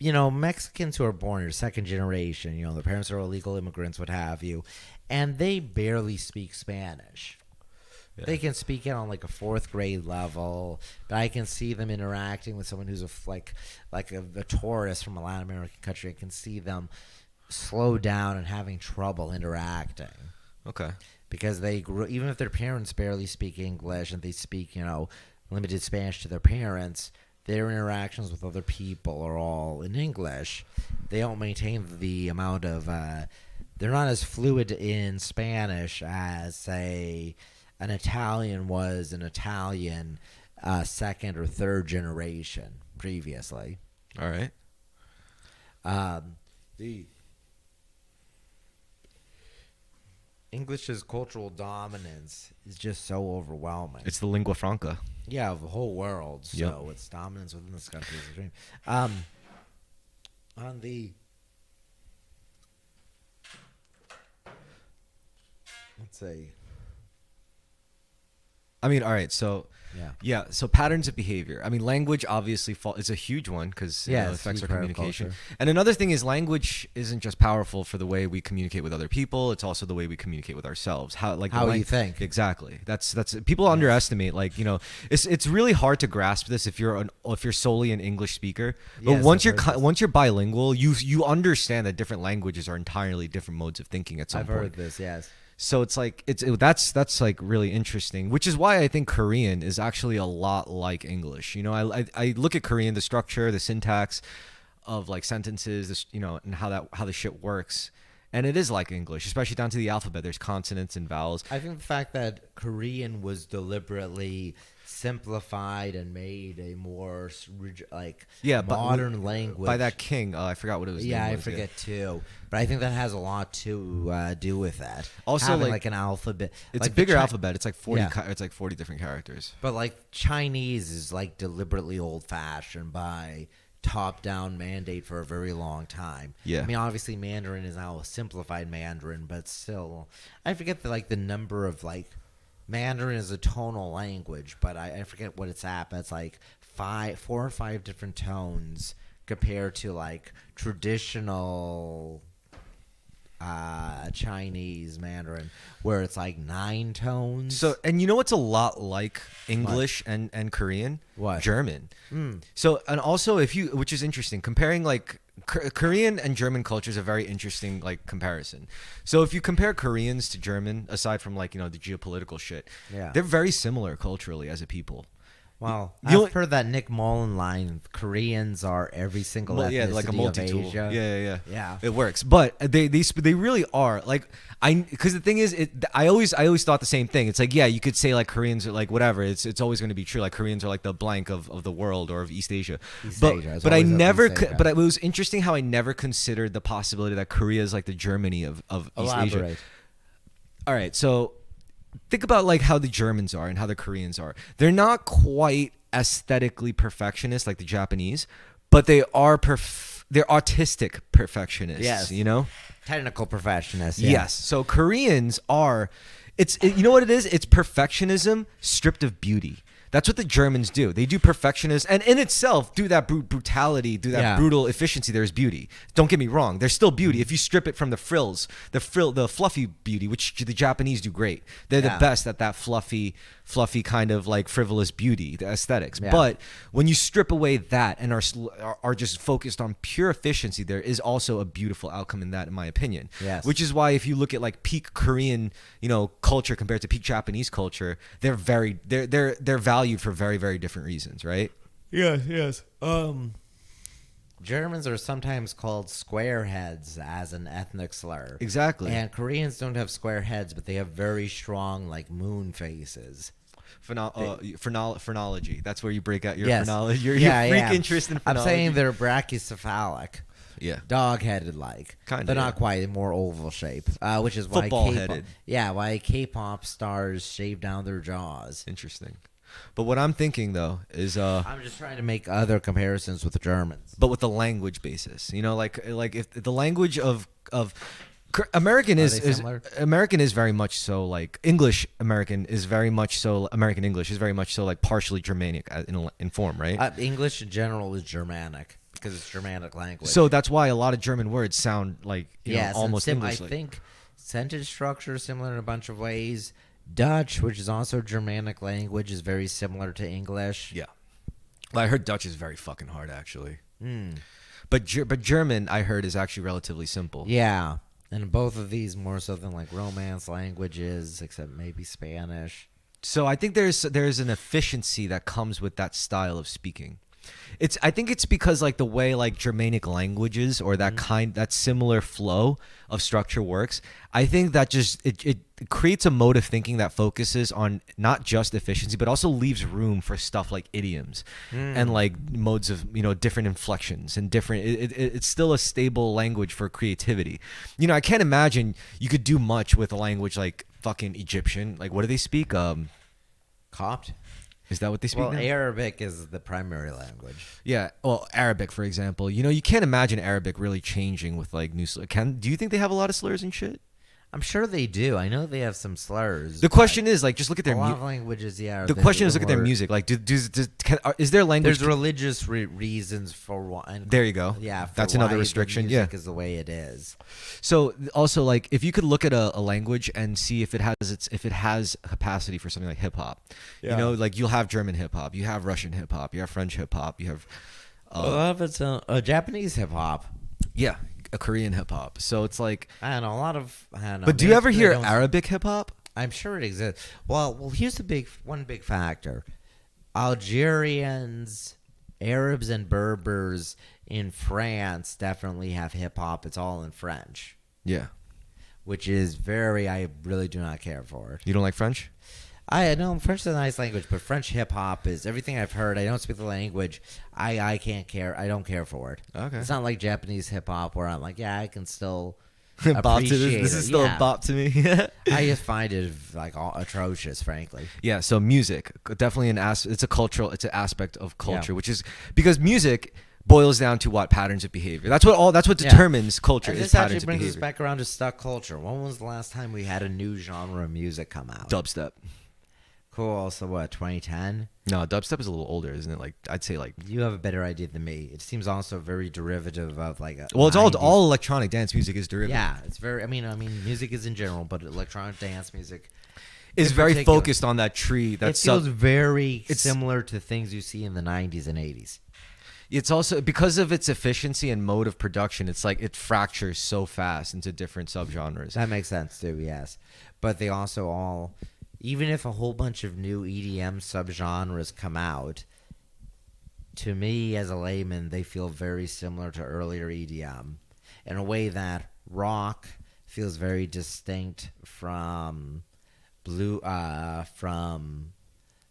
Mexicans who are born here, second generation, their parents are illegal immigrants, what have you, and they barely speak Spanish. Yeah. They can speak it on like a 4th grade level, but I can see them interacting with someone who's a tourist from a Latin American country. I can see them slow down and having trouble interacting. Okay. Because they grew, even if their parents barely speak English and they speak, limited Spanish to their parents, their interactions with other people are all in English. They don't maintain the amount of, they're not as fluid in Spanish as, say, an Italian was an Italian 2nd or 3rd generation previously. All right. The English's cultural dominance is just so overwhelming. It's the lingua franca. Yeah, of the whole world. So its dominance within this country is extreme. Let's see. I mean, all right, so so patterns of behavior. I mean, language obviously is a huge one because it affects our communication. And another thing is language isn't just powerful for the way we communicate with other people; it's also the way we communicate with ourselves. How you think? Exactly. That's people underestimate. Like it's really hard to grasp this if you're solely an English speaker. But once you're bilingual, you understand that different languages are entirely different modes of thinking. At some point, I've heard this. Yes. So it's like that's like really interesting, which is why I think Korean is actually a lot like English. I look at Korean, the structure, the syntax of like sentences, and how the shit works, and it is like English, especially down to the alphabet. There's consonants and vowels. I think the fact that Korean was deliberately simplified and made a more like Yeah, modern language by that king. I forgot what it was. Yeah, I forget too. But I think that has a lot to do with that. Also, having like an alphabet. It's like a bigger alphabet. It's like 40. Yeah. It's like 40 different characters. But like Chinese is like deliberately old-fashioned by top-down mandate for a very long time. Yeah. I mean, obviously Mandarin is now a simplified Mandarin, but still, I forget the number of like Mandarin is a tonal language, but I forget what it's at. But it's like 4 or 5 different tones compared to like traditional Chinese Mandarin, where it's like 9 tones. So, and you know what's a lot like English and Korean? What? German. So, and also which is interesting, comparing like Korean and German culture is a very interesting like comparison. So if you compare Koreans to German, aside from like, the geopolitical shit, Yeah. they're very similar culturally as a people. Well, You I've heard that Nick Mullen line, Koreans are every single ethnicity like a of multi-tool. Asia. Yeah. It works, but they really are like because the thing is, I always thought the same thing. It's like, yeah, you could say like Koreans are like whatever. It's always going to be true. Like Koreans are like the blank of the world or of East Asia. But I never. But it was interesting how I never considered the possibility that Korea is like the Germany of East Asia. All right, so. Think about like how the Germans are and how the Koreans are. They're not quite aesthetically perfectionist like the Japanese, but they are they're autistic perfectionists. Yes. Technical perfectionists. Yeah. Yes. So Koreans are. You know what it is? It's perfectionism stripped of beauty. That's what the Germans do. They do perfectionism, and in itself, do that brutality, do that brutal efficiency. There's beauty. Don't get me wrong. There's still beauty if you strip it from the frills, the fluffy beauty, which the Japanese do great. They're the best at that fluffy kind of like frivolous beauty, the aesthetics. Yeah. But when you strip away that and are just focused on pure efficiency, there is also a beautiful outcome in that, in my opinion. Yes. Which is why if you look at like peak Korean, culture compared to peak Japanese culture, they're valued for very, very different reasons, right? Yes. Germans are sometimes called squareheads as an ethnic slur. Exactly. And Koreans don't have square heads, but they have very strong like moon faces. Phrenology. That's where you break out your Yes. phrenology. Your freak interest in phrenology. I'm saying they're brachycephalic. Yeah. Dog-headed like. Kinda, They're not yeah. quite, more oval shape, which is why Football-headed. why K-pop stars shave down their jaws. Interesting. But what I'm thinking though is I'm just trying to make other comparisons with the Germans. but with the language basis. Like if the language of American is similar? American is very much so like English. American is very much so American English is very much so like partially Germanic in form, right? English in general is Germanic because it's Germanic language. So that's why a lot of German words sound like almost English. I think sentence structure is similar in a bunch of ways. Dutch, which is also Germanic language, is very similar to English. Yeah. Well, I heard Dutch is very fucking hard actually. But German I heard is actually relatively simple. Yeah. And both of these more so than like Romance languages, except maybe Spanish. So I think there's an efficiency that comes with that style of speaking. I think it's because like the way like Germanic languages or that similar flow of structure works. I think that just it creates a mode of thinking that focuses on not just efficiency but also leaves room for stuff like idioms and like modes of different inflections and different. It's still a stable language for creativity. I can't imagine you could do much with a language like fucking Egyptian. Like what do they speak? Copt? Is that what they speak Well, now? Arabic is the primary language. Yeah. Well, Arabic, for example. You can't imagine Arabic really changing with like new slurs. Do you think they have a lot of slurs and shit? I'm sure they do. I know they have some slurs. The question is like, just look at their a lot music. of languages, yeah. The question is, look at their music. Like, is there language? There's religious reasons for one. There you go. Yeah, for that's another why restriction. The Yeah, music is the way it is. So also like, if you could look at a language and see if it has capacity for something like hip hop, like you'll have German hip hop, you have Russian hip hop, you have French hip hop, you have a lot of it's Japanese hip hop. Yeah. A Korean hip hop. So it's like I don't know, a lot of I don't know. But do you ever hear Arabic hip hop? I'm sure it exists. Well, here's the one big factor. Algerians, Arabs and Berbers in France definitely have hip hop. It's all in French. Yeah. Which is I really do not care for. You don't like French? I know French is a nice language, but French hip hop is everything I've heard. I don't speak the language. I can't care. I don't care for it. Okay. It's not like Japanese hip hop where I'm like, yeah, I can still Bop to appreciate this it. is still Yeah. a bop to me. I just find it like atrocious, frankly. Yeah, so music definitely it's an aspect of culture, Yeah. which is because music boils down to what patterns of behavior. That's what Yeah. determines culture And is this actually patterns of brings us behavior. back around to stuck culture. When was the last time we had a new genre of music come out? Dubstep. Cool. So what? 2010. No, dubstep is a little older, isn't it? Like I'd say like. You have a better idea than me. It seems also very derivative of like a. Well, it's 90s. all electronic dance music is derivative. Yeah, it's very. I mean, music is in general, but electronic dance music Is in very particular. focused on that tree. It feels very similar to things you see in the 90s and 80s. It's also because of its efficiency and mode of production. It's like it fractures so fast into different subgenres. That makes sense too. Yes, but they also all, even if a whole bunch of new EDM subgenres come out, to me as a layman, they feel very similar to earlier EDM in a way that rock feels very distinct from from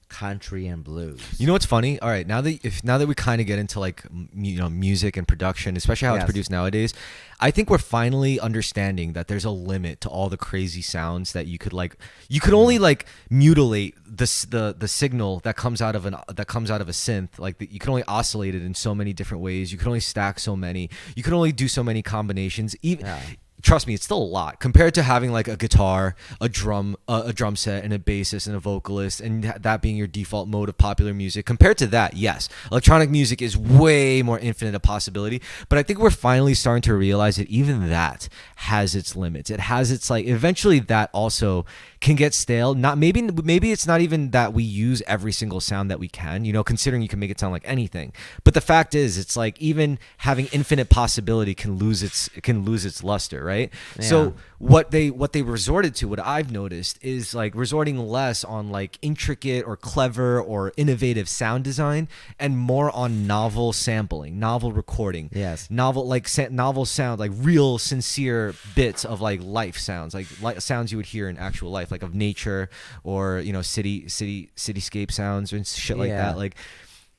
country and blues. You know what's funny? All right, now that we kind of get into like music and production, especially how it's Yes. produced nowadays, I think we're finally understanding that there's a limit to all the crazy sounds that you could only like mutilate the signal that comes out of a synth. Like you can only oscillate it in so many different ways. You can only stack so many. You can only do so many combinations. Even. Yeah. Trust me, it's still a lot compared to having like a guitar, a drum set, and a bassist and a vocalist, and that being your default mode of popular music. Compared to that, yes, electronic music is way more infinite a possibility. But I think we're finally starting to realize that even that has its limits. It has its like eventually that also can get stale. Maybe it's not even that we use every single sound that we can. Considering you can make it sound like anything. But the fact is, it's like even having infinite possibility can lose its luster. Right. Yeah. So what they resorted to, what I've noticed is like resorting less on like intricate or clever or innovative sound design and more on novel sampling, novel recording. Yes. Novel sound, like real sincere bits of like life sounds, like sounds you would hear in actual life, like of nature or cityscape sounds and shit like Yeah. that. Like.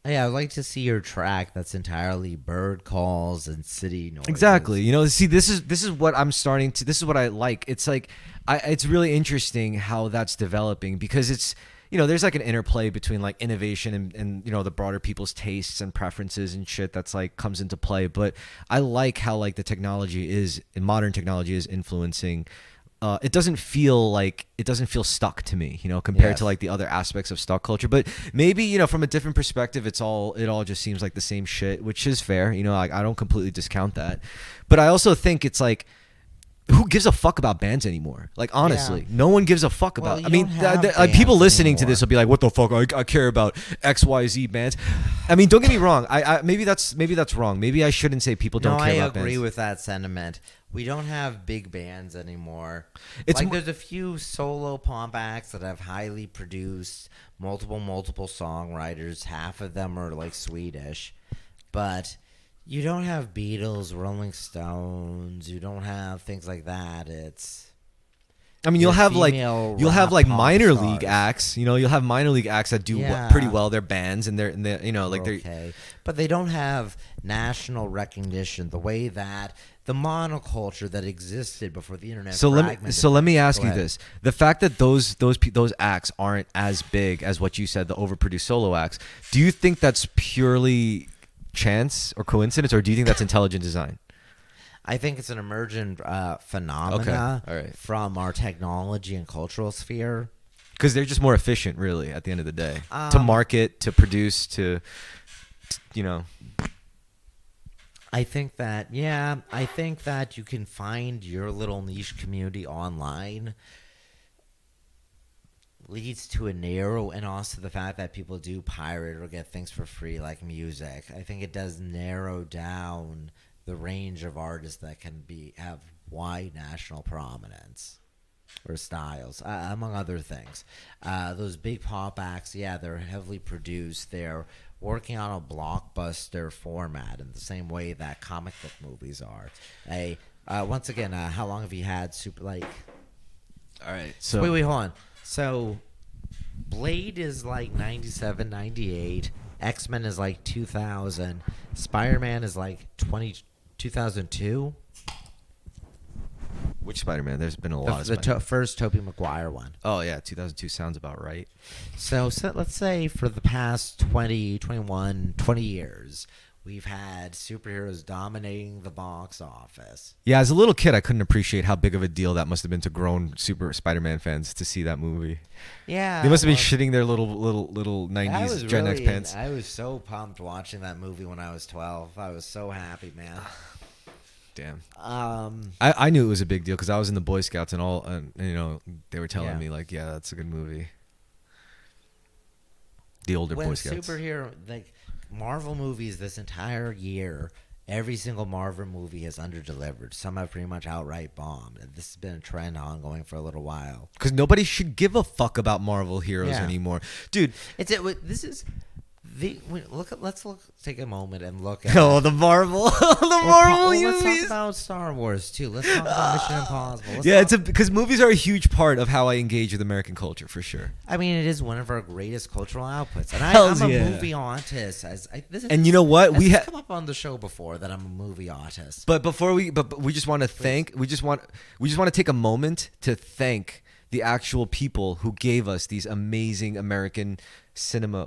Yeah, I'd like to see your track that's entirely bird calls and city noises. Exactly. See, this is what I'm starting to. This is what I like. It's like, it's really interesting how that's developing because it's, there's like an interplay between like innovation and the broader people's tastes and preferences and shit that's like comes into play. But I like how like modern technology is influencing. It doesn't feel stuck to me, compared to Yes. like the other aspects of stock culture. But maybe, from a different perspective, it all just seems like the same shit, which is fair. Like I don't completely discount that. But I also think it's like, who gives a fuck about bands anymore? Like, honestly, no one gives a fuck Well, about. you I mean, don't have people bands listening to anymore. this will be like, "What the fuck? I care about XYZ bands." I mean, don't get me wrong. I maybe that's wrong. Maybe I shouldn't say people don't No, care I about agree bands. with that sentiment. We don't have big bands anymore. It's like mo- there's a few solo pop acts that have highly produced multiple songwriters. Half of them are like Swedish, but you don't have Beatles, Rolling Stones. You don't have things like that. It's I mean, you'll your have female like rap pop minor league stars. acts. You'll have minor league acts that do Yeah. pretty well. They're bands and they're like they're okay, but they don't have national recognition the way that the monoculture that existed before the internet. So let me ask Go you ahead. this: the fact that those acts aren't as big as what you said, the overproduced solo acts, do you think that's purely chance or coincidence, or do you think that's intelligent design? I think it's an emergent phenomena all right. from our technology and cultural sphere. Because they're just more efficient, really, at the end of the day, to market, to produce, I think that you can find your little niche community online leads to a narrow, and also the fact that people do pirate or get things for free like music. I think it does narrow down the range of artists that can have wide national prominence or styles, among other things. Those big pop acts, they're heavily produced. They're working on a blockbuster format in the same way that comic book movies are. Once again, how long have you had Super like? all right. So Wait, hold on. So Blade is like 97, 98. X-Men is like 2000. Spider-Man is like 2002. Which Spider-Man? There's been a lot of Spider-Man. The first Tobey Maguire one. Oh, yeah, 2002 sounds about right. So let's say for the past 20, 21, 20 years, we've had superheroes dominating the box office. Yeah, as a little kid, I couldn't appreciate how big of a deal that must have been to grown Super Spider-Man fans to see that movie. Yeah. They must have been shitting their little 90s Gen X pants. I was so pumped watching that movie when I was 12. I was so happy, man. Damn. I knew it was a big deal because I was in the Boy Scouts and all, and they were telling me like, yeah, that's a good movie. The older Boy Scouts. Superhero, like Marvel movies, this entire year, every single Marvel movie has underdelivered. Some have pretty much outright bombed. And this has been a trend ongoing for a little while. Because nobody should give a fuck about Marvel heroes anymore, dude. Let's take a moment and look at the Marvel movies. Let's talk about Star Wars too. Let's talk about Mission Impossible. Because movies are a huge part of how I engage with American culture, for sure. I mean, it is one of our greatest cultural outputs, and I'm a movie artist. And you know what? We have come up on the show before that I'm a movie artist. But we just want to thank. We just want to take a moment to thank the actual people who gave us these amazing American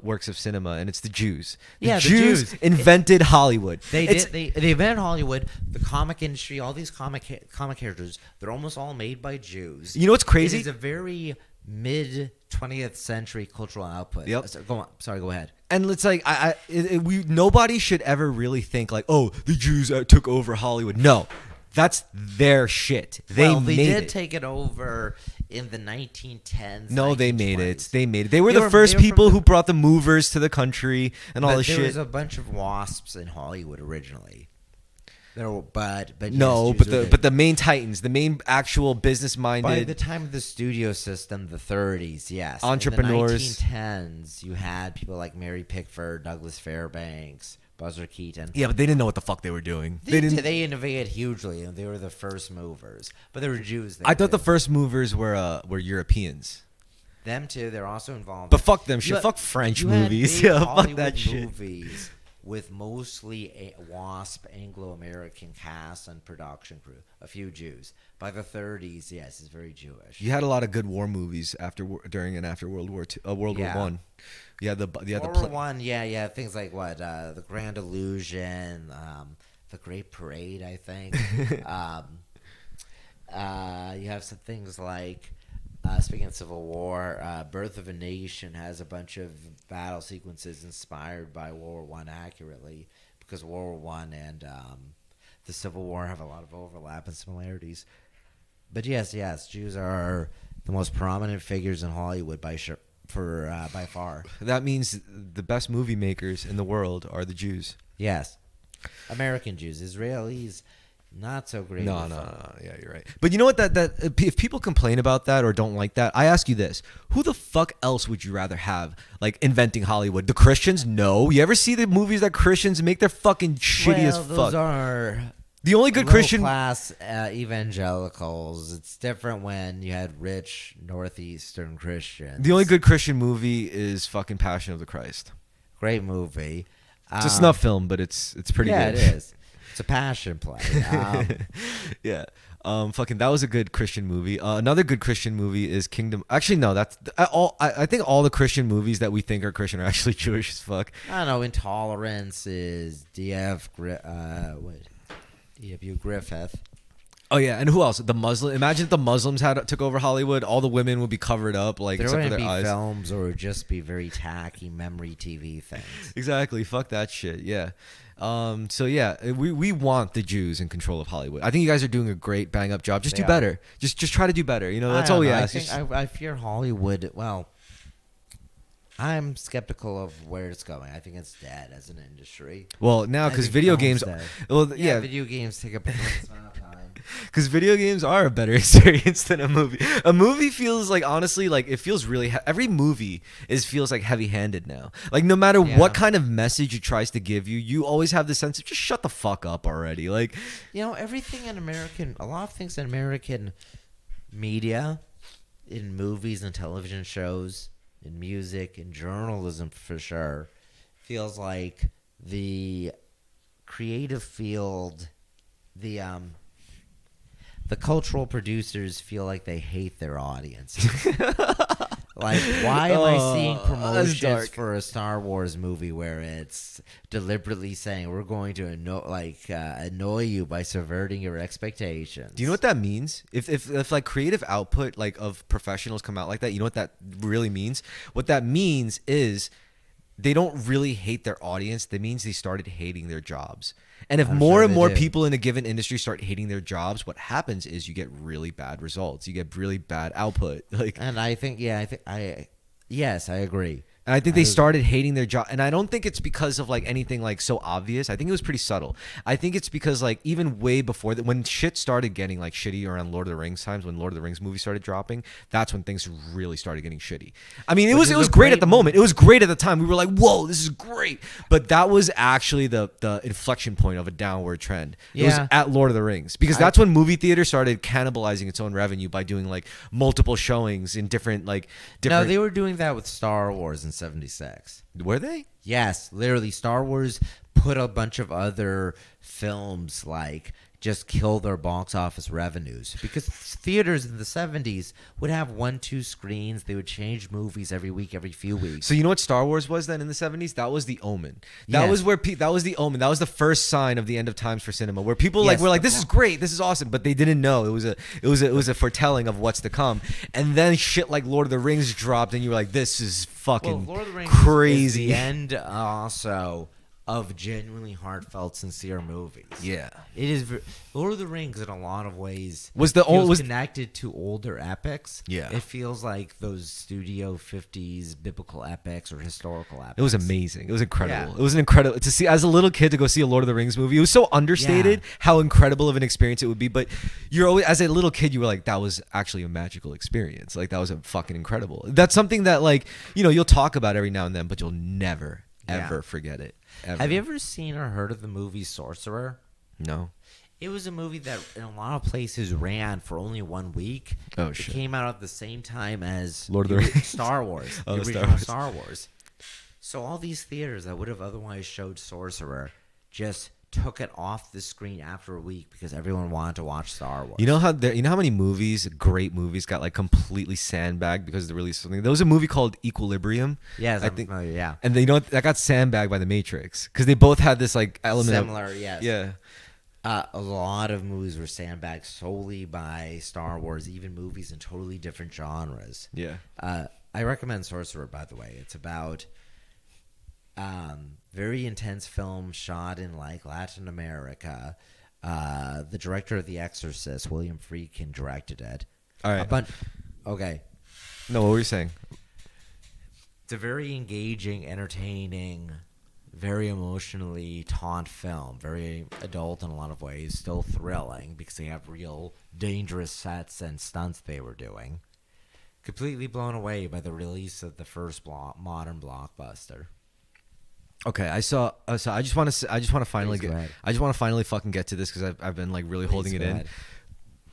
works of cinema, and it's the Jews. The Jews invented Hollywood. They invented Hollywood, the comic industry, all these comic characters. They're almost all made by Jews. You know what's crazy? It is a very mid 20th century cultural output. Yep. Go ahead. And it's like nobody should ever really think like, oh, the Jews took over Hollywood. No. That's their shit. They did take it over in the 1910s. No, they made it. They were the first people who brought the movers to the country and all this shit. There was a bunch of WASPs in Hollywood originally. But the main titans, the main actual business-minded. By the time of the studio system, the 30s, yes. Entrepreneurs. In the 1910s, you had people like Mary Pickford, Douglas Fairbanks, Buster Keaton. Yeah, but they didn't know what the fuck they were doing. They innovated hugely, and they were the first movers. But they were Jews. I thought the first movers were Europeans. Them too. They're also involved. But fuck them shit. Fuck French movies. Yeah, fuck that shit. Movies with mostly a WASP Anglo-American cast and production crew. A few Jews. By the 30s, yes, it's very Jewish. You had a lot of good war movies during and after World War War One. World War One, things like what the Grand Illusion, the Great Parade, I think. You have some things like, speaking of Civil War, Birth of a Nation has a bunch of battle sequences inspired by World War One accurately, because World War One and the Civil War have a lot of overlap and similarities. But yes, Jews are the most prominent figures in Hollywood by far. That means the best movie makers in the world are the Jews. Yes. American Jews. Israelis, not so great. No. Yeah, you're right. But you know what? That if people complain about that or don't like that, I ask you this. Who the fuck else would you rather have, like, inventing Hollywood? The Christians? No. You ever see the movies that Christians make? They're fucking shitty as fuck. Those are... The only good Christian class evangelicals. It's different when you had rich northeastern Christians. The only good Christian movie is fucking Passion of the Christ. Great movie. It's a snuff film, but it's pretty good. Yeah, it is. It's a passion play. Yeah. Fucking that was a good Christian movie. Another good Christian movie is Kingdom. Actually, no, that's all. I think all the Christian movies that we think are Christian are actually Jewish as fuck. I don't know. Intolerance is D.F. D.W. Griffith. Oh yeah, and who else? The Muslim. Imagine if the Muslims took over Hollywood. All the women would be covered up, like there except for their wouldn't eyes. be films, or it would just be very tacky memory TV things. Exactly. Fuck that shit. Yeah. So yeah, we want the Jews in control of Hollywood. I think you guys are doing a great bang up job. Just do better. Just try to do better. You know, that's all we ask. I fear Hollywood. Well, I'm skeptical of where it's going. I think it's dead as an industry. Well, now because video games, video games take up a ton of time. Because video games are a better experience than a movie. A movie feels like, honestly, like it feels really. Every movie feels like heavy-handed now. Like no matter what kind of message it tries to give you, you always have the sense of just shut the fuck up already. Like, you know, a lot of things in American media, in movies and television shows, in music, in journalism for sure, feels like the creative field, the cultural producers feel like they hate their audience. Like, why am I seeing promotions for a Star Wars movie where it's deliberately saying we're going to annoy you by subverting your expectations? Do you know what that means? If like creative output like of professionals come out like that, you know what that really means? What that means is they don't really hate their audience. That means they started hating their jobs. And if more and more people in a given industry start hating their jobs, what happens is you get really bad results. You get really bad output. And I think, yes, I agree. And I think they started hating their job. And I don't think it's because of like anything like so obvious. I think it was pretty subtle. I think it's because like even way before that, when shit started getting like shitty around Lord of the Rings times, when Lord of the Rings movies started dropping, that's when things really started getting shitty. I mean, it was great at the moment. It was great at the time. We were like, whoa, this is great. But that was actually the inflection point of a downward trend. It was at Lord of the Rings. Because that's when movie theater started cannibalizing its own revenue by doing like multiple showings in different. No, they were doing that with Star Wars in 76. Were they? Yes, literally. Star Wars put a bunch of other films like just kill their box office revenues because theaters in the 70s would have 1-2 screens. They would change movies every week, every few weeks. So you know what Star Wars was then in the 70s? That was the Omen. That was where that was the Omen. That was the first sign of the end of times for cinema, where people were like, this is great, this is awesome, but they didn't know it was a foretelling of what's to come. And then shit like Lord of the Rings dropped, and you were like, this is fucking Lord of the Rings crazy. Is the end also of genuinely heartfelt, sincere movies. Yeah, it is. Lord of the Rings, in a lot of ways, was connected to older epics. Yeah, it feels like those Studio 50s biblical epics or historical epics. It was amazing. It was incredible. Yeah. It was incredible to see as a little kid to go see a Lord of the Rings movie. It was so understated how incredible of an experience it would be. But you're always, as a little kid, you were like, that was actually a magical experience. Like that was a fucking incredible. That's something that like you'll talk about every now and then, but you'll never ever forget it. Ever. Have you ever seen or heard of the movie Sorcerer? No. It was a movie that in a lot of places ran for only 1 week. Oh, shit. It came out at the same time as Lord of the Rings. Star Wars. The original Star Wars. So all these theaters that would have otherwise showed Sorcerer just took it off the screen after a week because everyone wanted to watch Star Wars. You know how many movies, great movies, got like completely sandbagged because of the release of something. There was a movie called Equilibrium. Yes, I think. Yeah. And that got sandbagged by The Matrix because they both had this like element similar. Yes. Yeah. A lot of movies were sandbagged solely by Star Wars, even movies in totally different genres. Yeah. I recommend Sorcerer, by the way. It's about very intense film shot in like Latin America. The director of The Exorcist, William Friedkin, directed it. All right. Okay. No, what were you saying? It's a very engaging, entertaining, very emotionally taunt film. Very adult in a lot of ways. Still thrilling because they have real dangerous sets and stunts they were doing. Completely blown away by the release of the first modern blockbuster. Okay, I saw. So I just want to finally fucking get to this because I've been like really holding it in.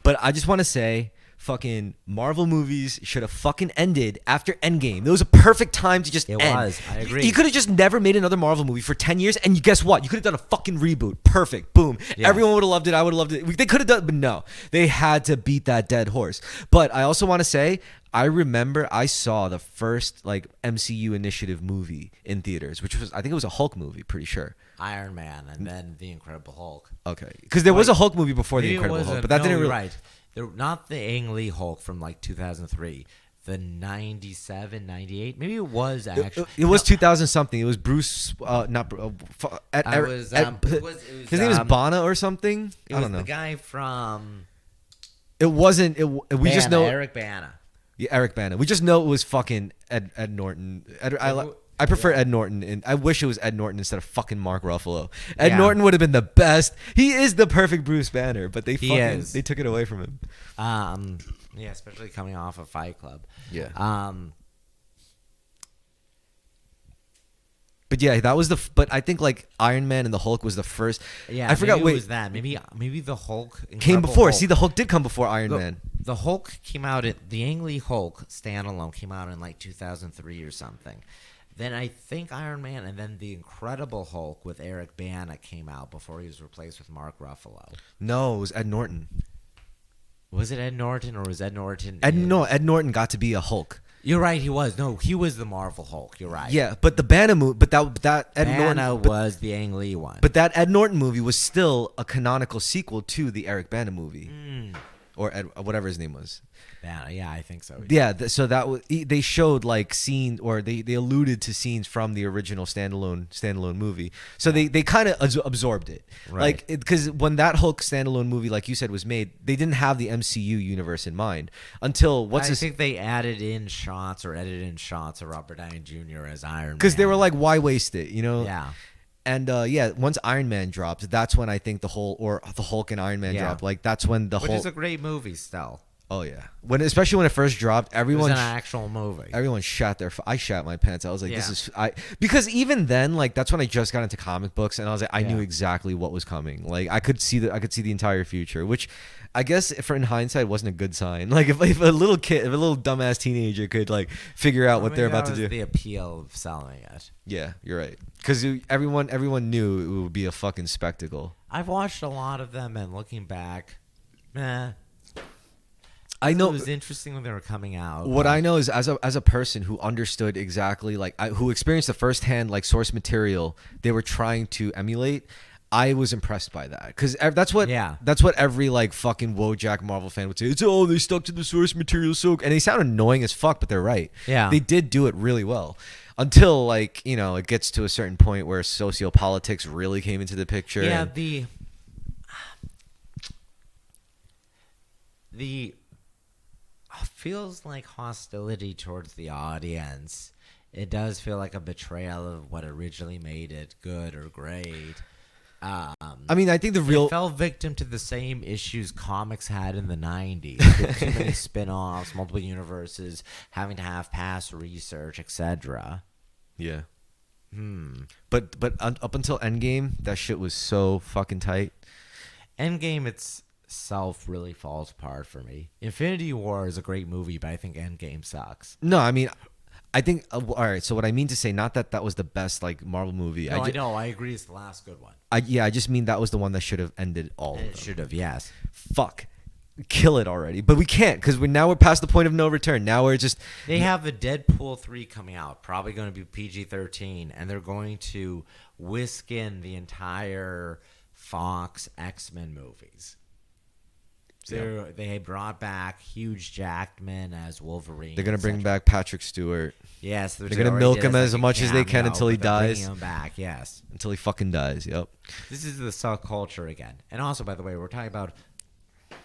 But I just want to say, fucking Marvel movies should have fucking ended after Endgame. It was a perfect time to just end. It was. I agree. You could have just never made another Marvel movie for 10 years, and guess what? You could have done a fucking reboot. Perfect. Boom. Yeah. Everyone would have loved it. I would have loved it. They could have done, but no, they had to beat that dead horse. But I also want to say, I remember I saw the first like MCU initiative movie in theaters, which was, I think it was a Hulk movie, pretty sure. Iron Man and then The Incredible Hulk. Okay, because there was a Hulk movie before The Incredible Hulk, but that didn't really. Right. Not the Ang Lee Hulk from like 2003. The 97, 98. Maybe it was actually. It was 2000 something. It was Bruce. Not. His name is Banner or something. I don't know. The guy from. It wasn't. We just know Eric Bana. Yeah, Eric Bana. We just know it was fucking Ed Norton. I prefer Ed Norton, and I wish it was Ed Norton instead of fucking Mark Ruffalo. Ed Norton would have been the best. He is the perfect Bruce Banner, but they took it away from him. Yeah, especially coming off of Fight Club. Yeah. But yeah, that was but I think like Iron Man and the Hulk was the first. Yeah, I forgot. Maybe it was that. Maybe the Hulk came before. Hulk. See, the Hulk did come before Iron Man. the Hulk came out the Ang Lee Hulk standalone came out in like 2003 or something. Then I think Iron Man, and then the Incredible Hulk with Eric Bana came out before he was replaced with Mark Ruffalo. No, it was Ed Norton. Was it Ed Norton or was Ed Norton? Ed Norton got to be a Hulk. You're right. He was. No, he was the Marvel Hulk. You're right. Yeah, but the Bana movie, but that Ed Bana Norton was the Ang Lee one. But that Ed Norton movie was still a canonical sequel to the Eric Bana movie, or whatever his name was. Bana, yeah, I think so. Yeah, so that was they showed like scenes, or they alluded to scenes from the original standalone movie. So they kind of absorbed it, Right. like because when that Hulk standalone movie, like you said, was made, they didn't have the MCU universe in mind until I think they added in shots or edited in shots of Robert Downey Jr. as Iron Man. Because they were like, why waste it, you know? Yeah. And once Iron Man dropped, that's when I think the Hulk and Iron Man dropped. Like that's when the Which Hulk. is a great movie still. Oh yeah, especially when it first dropped, everyone. It was an actual movie. Everyone shat I shat my pants. I was like, this is because even then, like that's when I just got into comic books, and I was like, I knew exactly what was coming. Like I could see the entire future, which I guess in hindsight wasn't a good sign. Like if a little dumbass teenager could like figure out what they're about to do. The appeal of selling it. Yeah, you're right. Because everyone knew it would be a fucking spectacle. I've watched a lot of them, and looking back, I know it was interesting when they were coming out. What I know is as a person who understood exactly who experienced the firsthand like source material they were trying to emulate, I was impressed by that because that's what every like fucking Wojak Marvel fan would say. It's they stuck to the source material and they sound annoying as fuck, but they're right. Yeah, they did do it really well until like it gets to a certain point where sociopolitics really came into the picture. Yeah, the feels like hostility towards the audience. It does feel like a betrayal of what originally made it good or great. I mean, I think it fell victim to the same issues comics had in the 90s. Too many spin-offs, multiple universes, having to have past research, etc. Yeah. But up until Endgame, that shit was so fucking tight. Endgame itself really falls apart for me. Infinity War is a great movie, but I think Endgame sucks. No, I mean, I think all right. So what I mean to say, not that was the best like Marvel movie. No, I know. I agree. It's the last good one. I just mean that was the one that should have ended all of them. It should have. Yes. Fuck. Kill it already, but we can't because we're past the point of no return. Now we're just they have a Deadpool 3 coming out, probably going to be PG-13, and they're going to whisk in the Fox X-Men movies. They brought back Hugh Jackman as Wolverine. They're gonna bring back Patrick Stewart. Yes, they're gonna milk him as much as they can until he dies. Bringing him back, yes, until he fucking dies. Yep. This is the subculture again. And also, by the way, we're talking about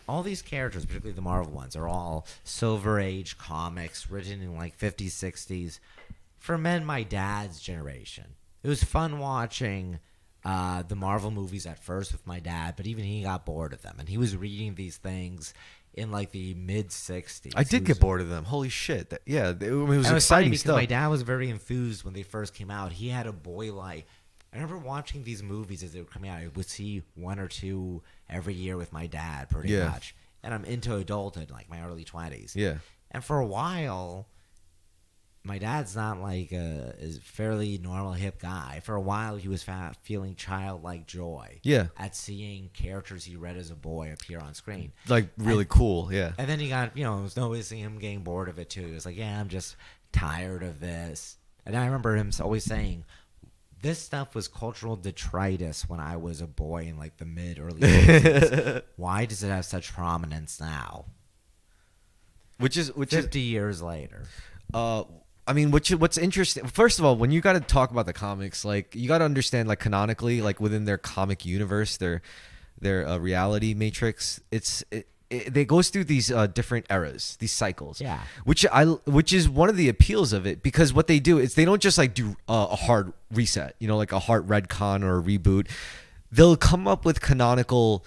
all these characters, particularly the Marvel ones, are all Silver Age comics written in like 50s, 60s. For men, my dad's generation, it was fun watching the Marvel movies at first with my dad, but even he got bored of them, and he was reading these things in like the mid 60s. I did get bored of them. Holy shit! It was exciting funny stuff. My dad was very enthused when they first came out. He had a boy like. I remember watching these movies as they were coming out. I would see one or two every year with my dad, pretty much. And I'm into adulthood, like my early 20s. Yeah. And for a while, my dad's not like a fairly normal hip guy. For a while, he was feeling childlike joy. Yeah. At seeing characters he read as a boy appear on screen. Like really cool, yeah. And then he got, was noticing him getting bored of it too. He was like, I'm just tired of this. And I remember him always saying, this stuff was cultural detritus when I was a boy in like the early 80s. Why does it have such prominence now? Which is 50 years later. I mean, what's interesting? First of all, when you got to talk about the comics, like you got to understand, like canonically, like within their comic universe, their reality matrix, it goes through these different eras, these cycles. Yeah. Which is one of the appeals of it, because what they do is they don't just like do a hard reset, like a hard retcon or a reboot. They'll come up with canonical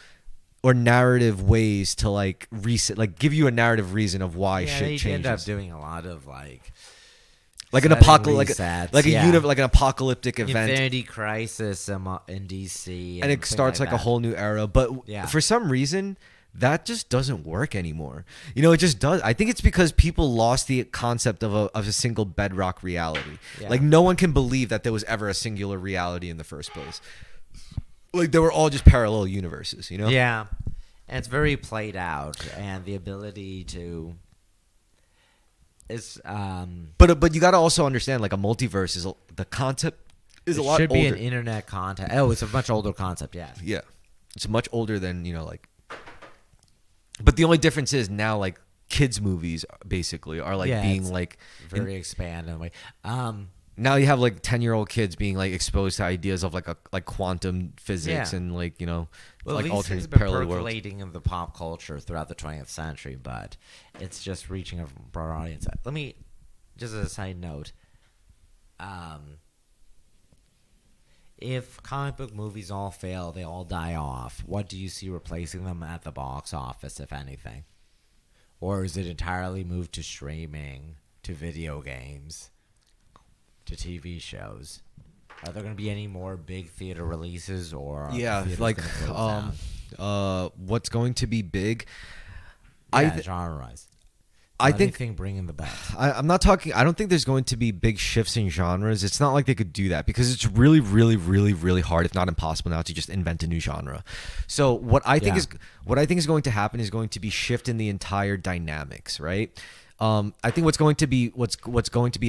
or narrative ways to like reset, like give you a narrative reason of why shit changes. They end up doing a lot of like an apocalyptic, like an apocalyptic event, Infinity Crisis in DC, and it starts like a whole new era. But for some reason, that just doesn't work anymore. It just does. I think it's because people lost the concept of a single bedrock reality. Yeah. Like no one can believe that there was ever a singular reality in the first place. Like they were all just parallel universes, Yeah. And it's very played out, and the ability to is But you got to also understand, like a multiverse is the concept is a lot older. It should be an internet concept. Oh, it's a much older concept. Yes. Yeah, it's much older than like. But the only difference is now, like kids' movies basically are like being like very expanded in a way. Now you have like 10-year-old kids being like exposed to ideas of like quantum physics and like like alternate parallel worlds. Percolating in the pop culture throughout the 20th century, but it's just reaching a broader audience. Let me just as a side note, if comic book movies all fail, they all die off, what do you see replacing them at the box office, if anything? Or is it entirely moved to streaming, to video games, to TV shows? Are there going to be any more big theater releases, or like what's going to be big? Genre-wise. I think bringing the best. I'm not talking. I don't think there's going to be big shifts in genres. It's not like they could do that because it's really, really, really, really hard, if not impossible, now to just invent a new genre. So what I think is going to happen is going to be shift in the entire dynamics, right? I think what's going to be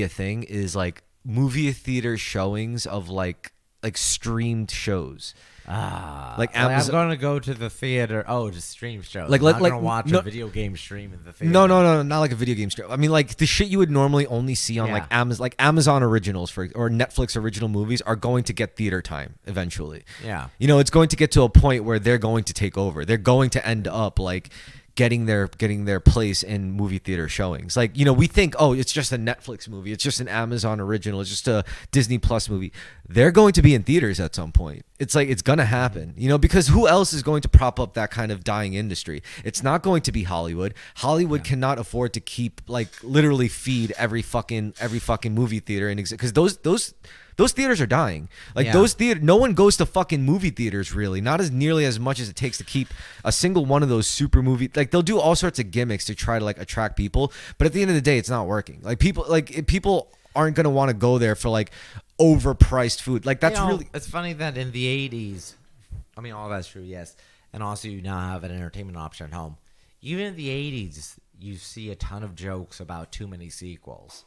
a thing is like movie theater showings of like streamed shows. Like Amazon. I'm going to go to the theater. Oh, to stream shows. I'm not going to watch a video game stream in the theater. No, not like a video game stream. I mean, like the shit you would normally only see on like Amazon originals or Netflix original movies are going to get theater time eventually. Yeah. It's going to get to a point where they're going to take over. They're going to end up like getting their place in movie theater showings. Like, we think, oh, it's just a Netflix movie, it's just an Amazon original, it's just a Disney Plus movie. They're going to be in theaters at some point. It's like it's gonna happen, because who else is going to prop up that kind of dying industry? It's not going to be Hollywood. Hollywood cannot afford to keep like literally feed every fucking movie theater and because those theaters are dying. Like those theater, no one goes to fucking movie theaters really, not as nearly as much as it takes to keep a single one of those super movie. Like they'll do all sorts of gimmicks to try to like attract people, but at the end of the day, it's not working. Like people aren't gonna want to go there for like overpriced food. Like that's really. It's funny that in the 80s, I mean, all that's true, yes, and also you now have an entertainment option at home. Even in the 80s, you see a ton of jokes about too many sequels.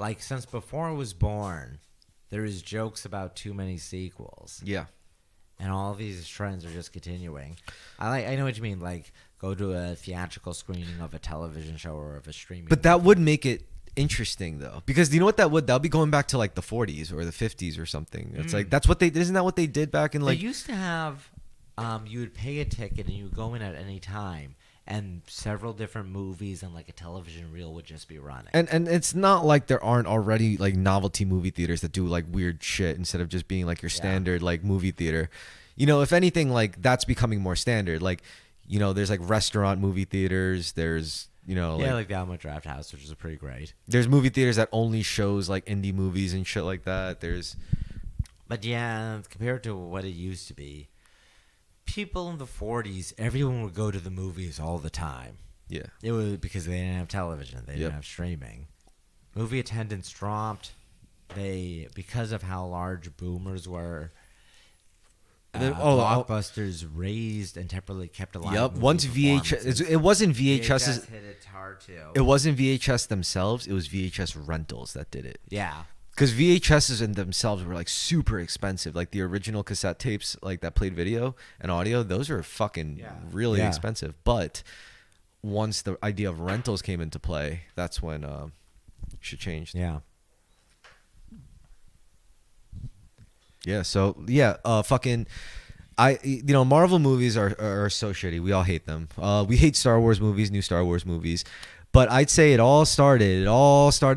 Like, since before I was born, there is jokes about too many sequels. Yeah. And all these trends are just continuing. I know what you mean. Like, go to a theatrical screening of a television show or of a streaming. But that would make it interesting, though. Because you know what that would? That would be going back to, like, the 40s or the 50s or something. It's like, isn't that what they did back in, like... They used to have, you would pay a ticket and you would go in at any time. And several different movies and like a television reel would just be running. And it's not like there aren't already like novelty movie theaters that do like weird shit instead of just being like your standard like movie theater. If anything, like that's becoming more standard. Like, there's like restaurant movie theaters. There's like the Alamo Draft House, which is pretty great. There's movie theaters that only shows like indie movies and shit like that. But yeah, compared to what it used to be. People in the 40s, everyone would go to the movies all the time. Yeah. It was because they didn't have television. They didn't have streaming. Movie attendance dropped. Because of how large boomers were, blockbusters raised and temporarily kept alive. Yep. Once VHS, it wasn't VHS hit it hard too. It wasn't VHS themselves. It was VHS rentals that did it. Yeah. Because VHSs in themselves were like super expensive. Like the original cassette tapes, like that played video and audio, those are fucking really expensive. But once the idea of rentals came into play, that's when shit changed. Yeah. Yeah. So Marvel movies are so shitty. We all hate them. We hate Star Wars movies, new Star Wars movies. But I'd say it all started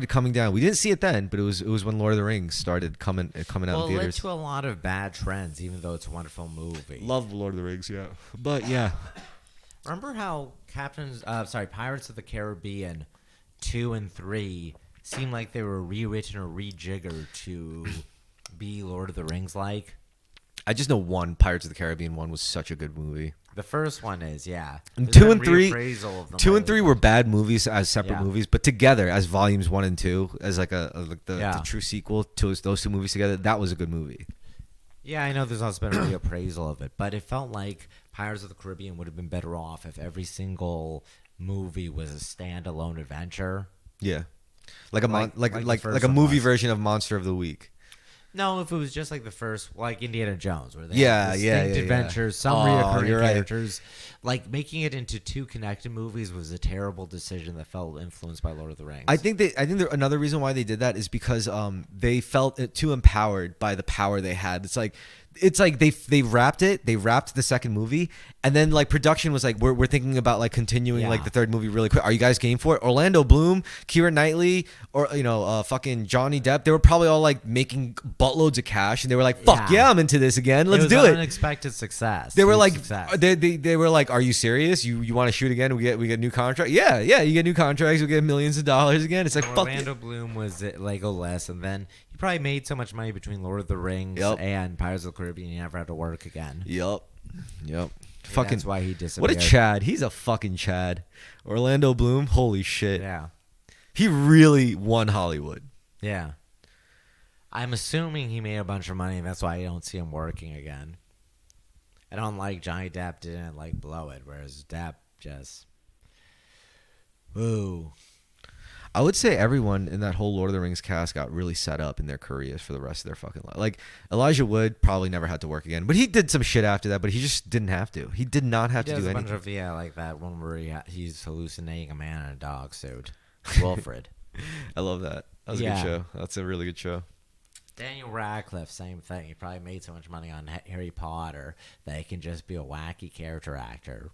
coming down. We didn't see it then, but it was when Lord of the Rings started coming out in theaters. Well, it led to a lot of bad trends, even though it's a wonderful movie. Love Lord of the Rings, yeah. But yeah. Remember how Pirates of the Caribbean 2 and 3 seemed like they were rewritten or rejiggered to be Lord of the Rings like? I just know Pirates of the Caribbean 1 was such a good movie. The first one is, yeah. And There's two been and three, reappraisal of them two and lately. three were bad movies as separate Yeah. movies, but together as volumes 1 and 2, as like the Yeah. true sequel to those two movies together, that was a good movie. Yeah, I know there's also been a reappraisal of it, but it felt like Pirates of the Caribbean would have been better off if every single movie was a standalone adventure. Yeah, like a Like the first like a one movie was. version of Monster of the Week. No, if it was just like the first, like Indiana Jones, where they Yeah, had yeah, distinct yeah. adventures, some Oh, reoccurring you're right. characters. Like making it into two connected movies was a terrible decision that felt influenced by Lord of the Rings. I think another reason why they did that is because they felt too empowered by the power they had. It's like they wrapped the second movie, and then like production was like we're thinking about like continuing like Yeah. the third movie really quick. Are you guys game for it? Orlando Bloom, Keira Knightley, or fucking Johnny Depp, they were probably all like making buttloads of cash, and they were like, fuck Yeah. yeah, I'm into this again. Let's it was do an it. unexpected success. They were Huge like, success. they were like, are you serious? You want to shoot again? We get new contract. Yeah, you get new contracts. We get millions of dollars again. It's like fuck it. Orlando Bloom was Legolas, and then he probably made so much money between Lord of the Rings Yep. and Pirates of the Caribbean, he never had to work again. Yep. Maybe Fucking that's why he disappeared. what a Chad. He's a fucking Chad. Orlando Bloom. Holy shit. Yeah, He really won Hollywood. yeah. I'm assuming he made a bunch of money, and that's why I don't see him working again. I don't like Johnny Depp didn't like blow it, whereas Depp just, woo. I would say everyone in that whole Lord of the Rings cast got really set up in their careers for the rest of their fucking life. Like Elijah Wood probably never had to work again, but he did some shit after that. But he just didn't have to. He did not have He to does do a bunch anything. of like that one where he's hallucinating a man in a dog suit. Wilfred. I love that. That was a Yeah. good show. That's a really good show. Daniel Radcliffe, same thing. He probably made so much money on Harry Potter that he can just be a wacky character actor.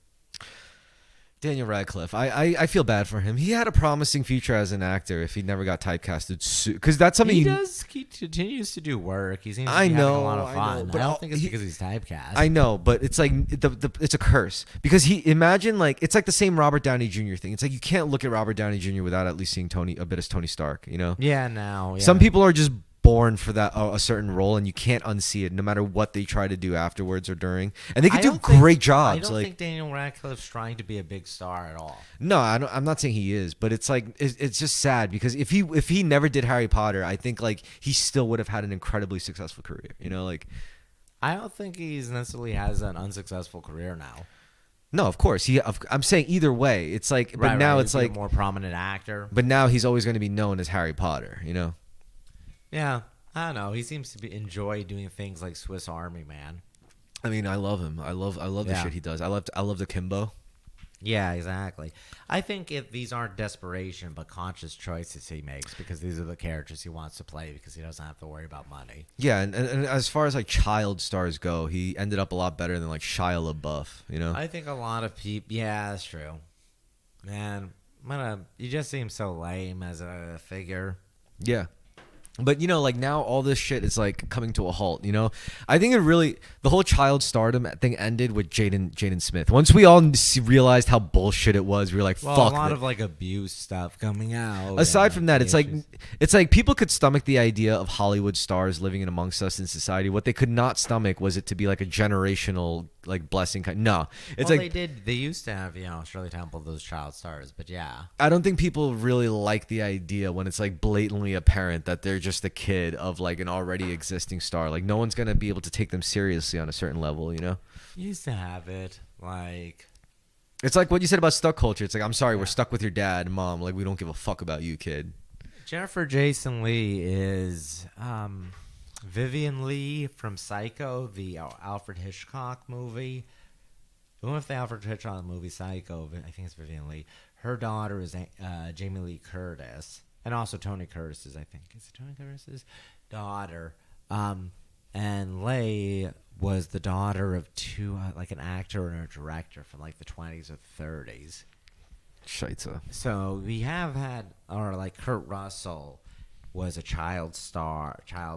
Daniel Radcliffe. I feel bad for him. He had a promising future as an actor if he never got typecasted. Because that's something He continues to do work. He seems to I be know, having a lot of I fun. know, I but don't think it's he- because he's typecast. I know, but it's like it's a curse because imagine like it's like the same Robert Downey Jr. thing. It's like you can't look at Robert Downey Jr. without at least seeing a bit of Tony Stark. You know, Yeah, now. Yeah. some people are just born for that a certain role, and you can't unsee it no matter what they try to do afterwards or during. And they I could do don't think- great I jobs. don't Like think Daniel Radcliffe's trying to be a big star at all. no, I'm not saying he is, but it's like it's just sad because if he never did Harry Potter, I think like he still would have had an incredibly successful career. You know, like. I don't think he's necessarily has an unsuccessful career now. No, of course. I'm saying either way. It's like, but Right, now right. it's He'd be like, a more prominent actor. but now he's always going to be known as Harry Potter. You know. Yeah, I don't know. He seems to enjoy doing things like Swiss Army Man. I mean, I love him. I love the Yeah. shit he does. I love the Kimbo. Yeah, exactly. I think if these aren't desperation but conscious choices he makes because these are the characters he wants to play because he doesn't have to worry about money. Yeah, and as far as like child stars go, he ended up a lot better than like Shia LaBeouf. You know. I think a lot of people. Yeah, that's true. Man, you just seem so lame as a figure. Yeah. But, you know, like now all this shit is like coming to a halt, you know? I think the whole child stardom thing ended with Jaden Smith. Once we all realized how bullshit it was, we were like, Well, fuck a lot it. of like abuse stuff coming out. Aside and from that, issues. it's like people could stomach the idea of Hollywood stars living in amongst us in society. What they could not stomach was it to be like a generational like blessing kind. No, it's well, like they used to have Shirley Temple, those child stars, but yeah. I don't think people really like the idea when it's like blatantly apparent that they're just a kid of like an already existing star. Like no one's gonna be able to take them seriously on a certain level, you know. Used to have it like. It's like what you said about stuck culture. It's like I'm sorry, Yeah. we're stuck with your dad and mom. Like we don't give a fuck about you, kid. Jennifer Jason Leigh is Vivian Leigh from Psycho, the Alfred Hitchcock movie. The one with the Alfred Hitchcock movie Psycho, I think it's Vivian Leigh. Her daughter is Jamie Lee Curtis, and also Tony Curtis's. I think is it Tony Curtis's daughter. And Leigh was the daughter of two, like an actor and a director from like the 20s or 30s. Scheitzer. So we have had, or like Kurt Russell was a child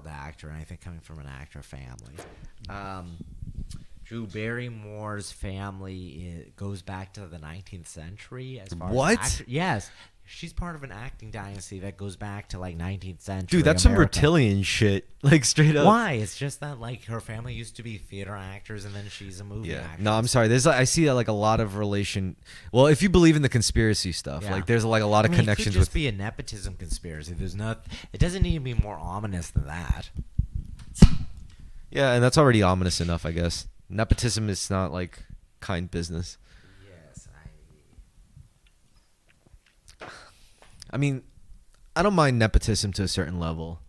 actor, and I think coming from an actor family. Drew Barrymore's family goes back to the 19th century as far What? as yes, She's part of an acting dynasty that goes back to like 19th century. Dude, that's some America. reptilian shit. Like straight up. Why? It's just that like her family used to be theater actors, and then she's a movie actress. No, I'm sorry. I see like a lot of relation. Well, if you believe in the conspiracy stuff, like there's like a lot of connections it could just be a nepotism conspiracy. There's not. It doesn't need to be more ominous than that. Yeah, and that's already ominous enough, I guess. Nepotism is not like kind business. Yes, I mean, I don't mind nepotism to a certain level.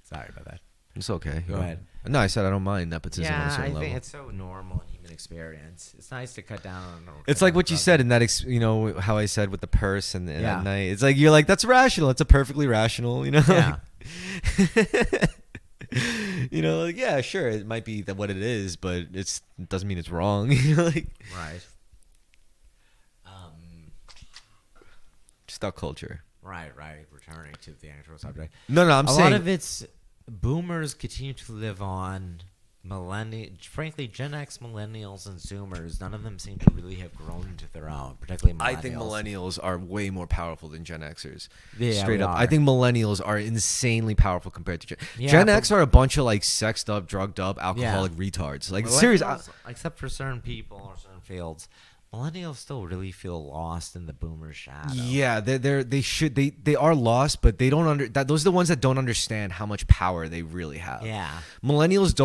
Sorry about that. It's okay. Go ahead. No, I said I don't mind nepotism on a certain level. I think it's so normal in human experience. It's nice to cut down on. It's like what you said in that, how I said with the purse and at night. It's like you're like, that's rational. It's a perfectly rational, Yeah. Like, yeah, sure, it might be what it is, but it doesn't mean it's wrong. Like, right. Stuck culture. Right. Returning to the actual subject. No, I'm saying a lot of it's boomers continue to live on. Frankly, Gen X, millennials, and Zoomers, none of them seem to really have grown into their own, particularly millennials. I think millennials are way more powerful than Gen Xers. Yeah, straight up. I think millennials are insanely powerful compared to Yeah, Gen X are a bunch of like sexed up, drugged up, alcoholic retards. Like seriously, except for certain people or certain fields, millennials still really feel lost in the boomer shadow. Yeah, they are lost, but they don't those are the ones that don't understand how much power they really have. Yeah. Millennials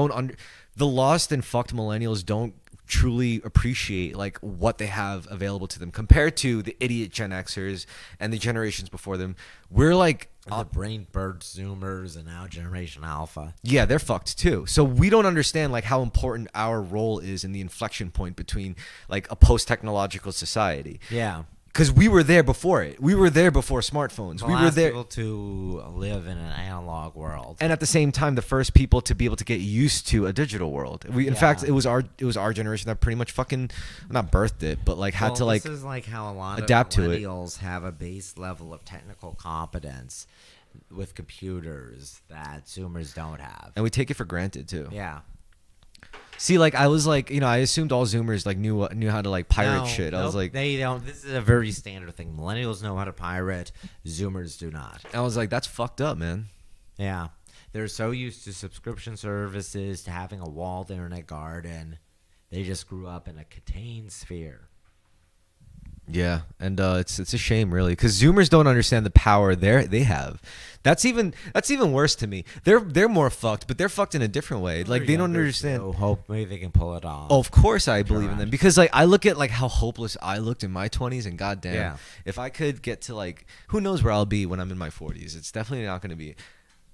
the lost and fucked millennials don't truly appreciate like what they have available to them compared to the idiot Gen Xers and the generations before them. We're like the brain bird Zoomers and now Generation Alpha. Yeah, they're fucked too. So we don't understand like how important our role is in the inflection point between like a post-technological society. Yeah. Because we were there before it. We were there before smartphones. We were there people to live in an analog world, and at the same time, the first people to be able to get used to a digital world. In fact, it was our generation that pretty much fucking not birthed it, but like had to like. This is like how a lot adapt of to it. millennials have a base level of technical competence with computers that Zoomers don't have, and we take it for granted too. Yeah. See, like I was like, I assumed all Zoomers like knew how to like pirate shit. I was like, they don't. This is a very standard thing. Millennials know how to pirate. Zoomers do not. I was like, that's fucked up, man. Yeah, they're so used to subscription services, to having a walled internet garden. They just grew up in a contained sphere. Yeah, and it's a shame, really, because Zoomers don't understand the power they have. That's even worse to me. They're more fucked, but they're fucked in a different way. Like they don't understand. So hope maybe they can pull it off. Oh, of course I believe in them, because like I look at like how hopeless I looked in my 20s, and goddamn, if I could get to like, who knows where I'll be when I'm in my 40s? It's definitely not going to be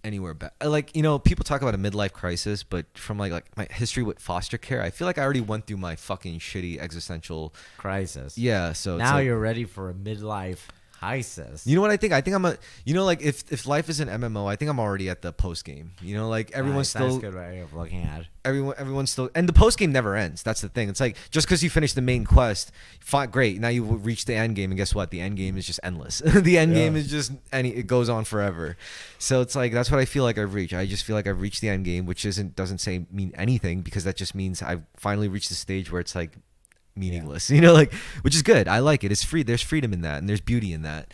anywhere back. Like, people talk about a midlife crisis, but from like my history with foster care, I feel like I already went through my fucking shitty existential crisis. Yeah, so now you're ready for a midlife crisis. You know what I think? I think I'm like if life is an MMO, I think I'm already at the post game. Like everyone's still. That's a good way of looking at it. Everyone's still, and the post game never ends. That's the thing. It's like just because you finish the main quest, fine, great. Now you reach the end game, and guess what? The end game is just endless. The end game is just it goes on forever. So it's like that's what I feel like I've reached. I just feel like I've reached the end game, which doesn't mean anything, because that just means I've finally reached the stage where it's like meaningless. Like, which is good. I like it. It's free. There's freedom in that, and there's beauty in that.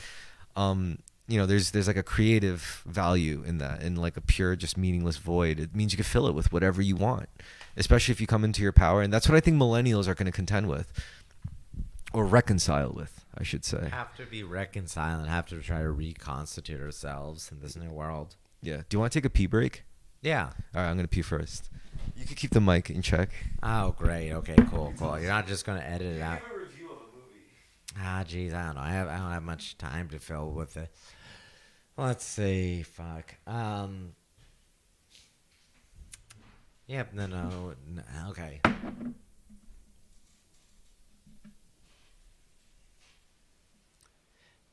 There's like a creative value in that, and like a pure just meaningless void. It means you can fill it with whatever you want, especially if you come into your power. And that's what I think millennials are going to contend with, or reconcile with, I should say. Have to be reconciled and have to try to reconstitute ourselves in this new world. Yeah. Do you want to take a pee break? Yeah. All right, I'm going to pee first. You can keep the mic in check. Oh, great. Okay, cool. You're not just going to edit it out. Give a review of a movie. Geez, I don't know. I don't have much time to fill with it. Let's see. Fuck. Yep. No. Okay.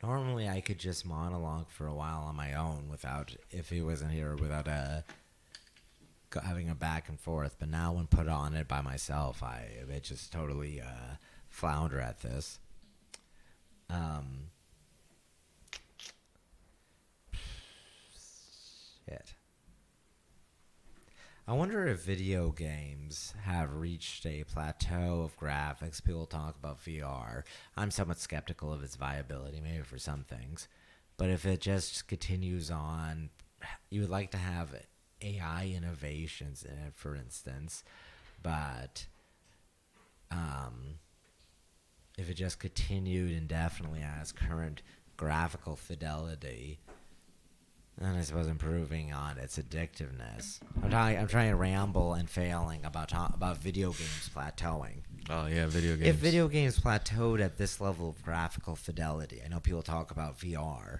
Normally, I could just monologue for a while on my own if he wasn't here, without having a back and forth. But now, when put on it by myself, I just totally flounder at this. Shit. I wonder if video games have reached a plateau of graphics. People talk about VR. I'm somewhat skeptical of its viability, maybe for some things. But if it just continues on, you would like to have AI innovations in it, for instance. But if it just continued indefinitely as current graphical fidelity, and I suppose improving on its addictiveness. I'm trying to ramble and failing about video games plateauing. Oh yeah, video games. If video games plateaued at this level of graphical fidelity, I know people talk about VR,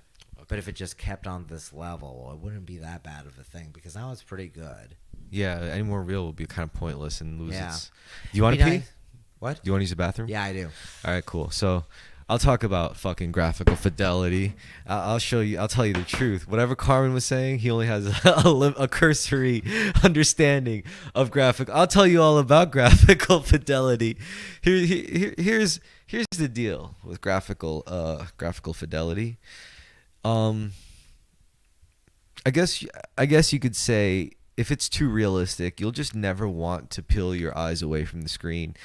but if it just kept on this level, it wouldn't be that bad of a thing because now it's pretty good. Yeah, any more real would be kind of pointless and lose Yeah. its. Do you want to pee? What? Do you want to use the bathroom? Yeah, I do. All right, cool. So I'll talk about fucking graphical fidelity. I'll show you. I'll tell you the truth. Whatever Carmen was saying, he only has a cursory understanding of graphic. I'll tell you all about graphical fidelity. Here's the deal with graphical fidelity. I guess you could say if it's too realistic, you'll just never want to peel your eyes away from the screen.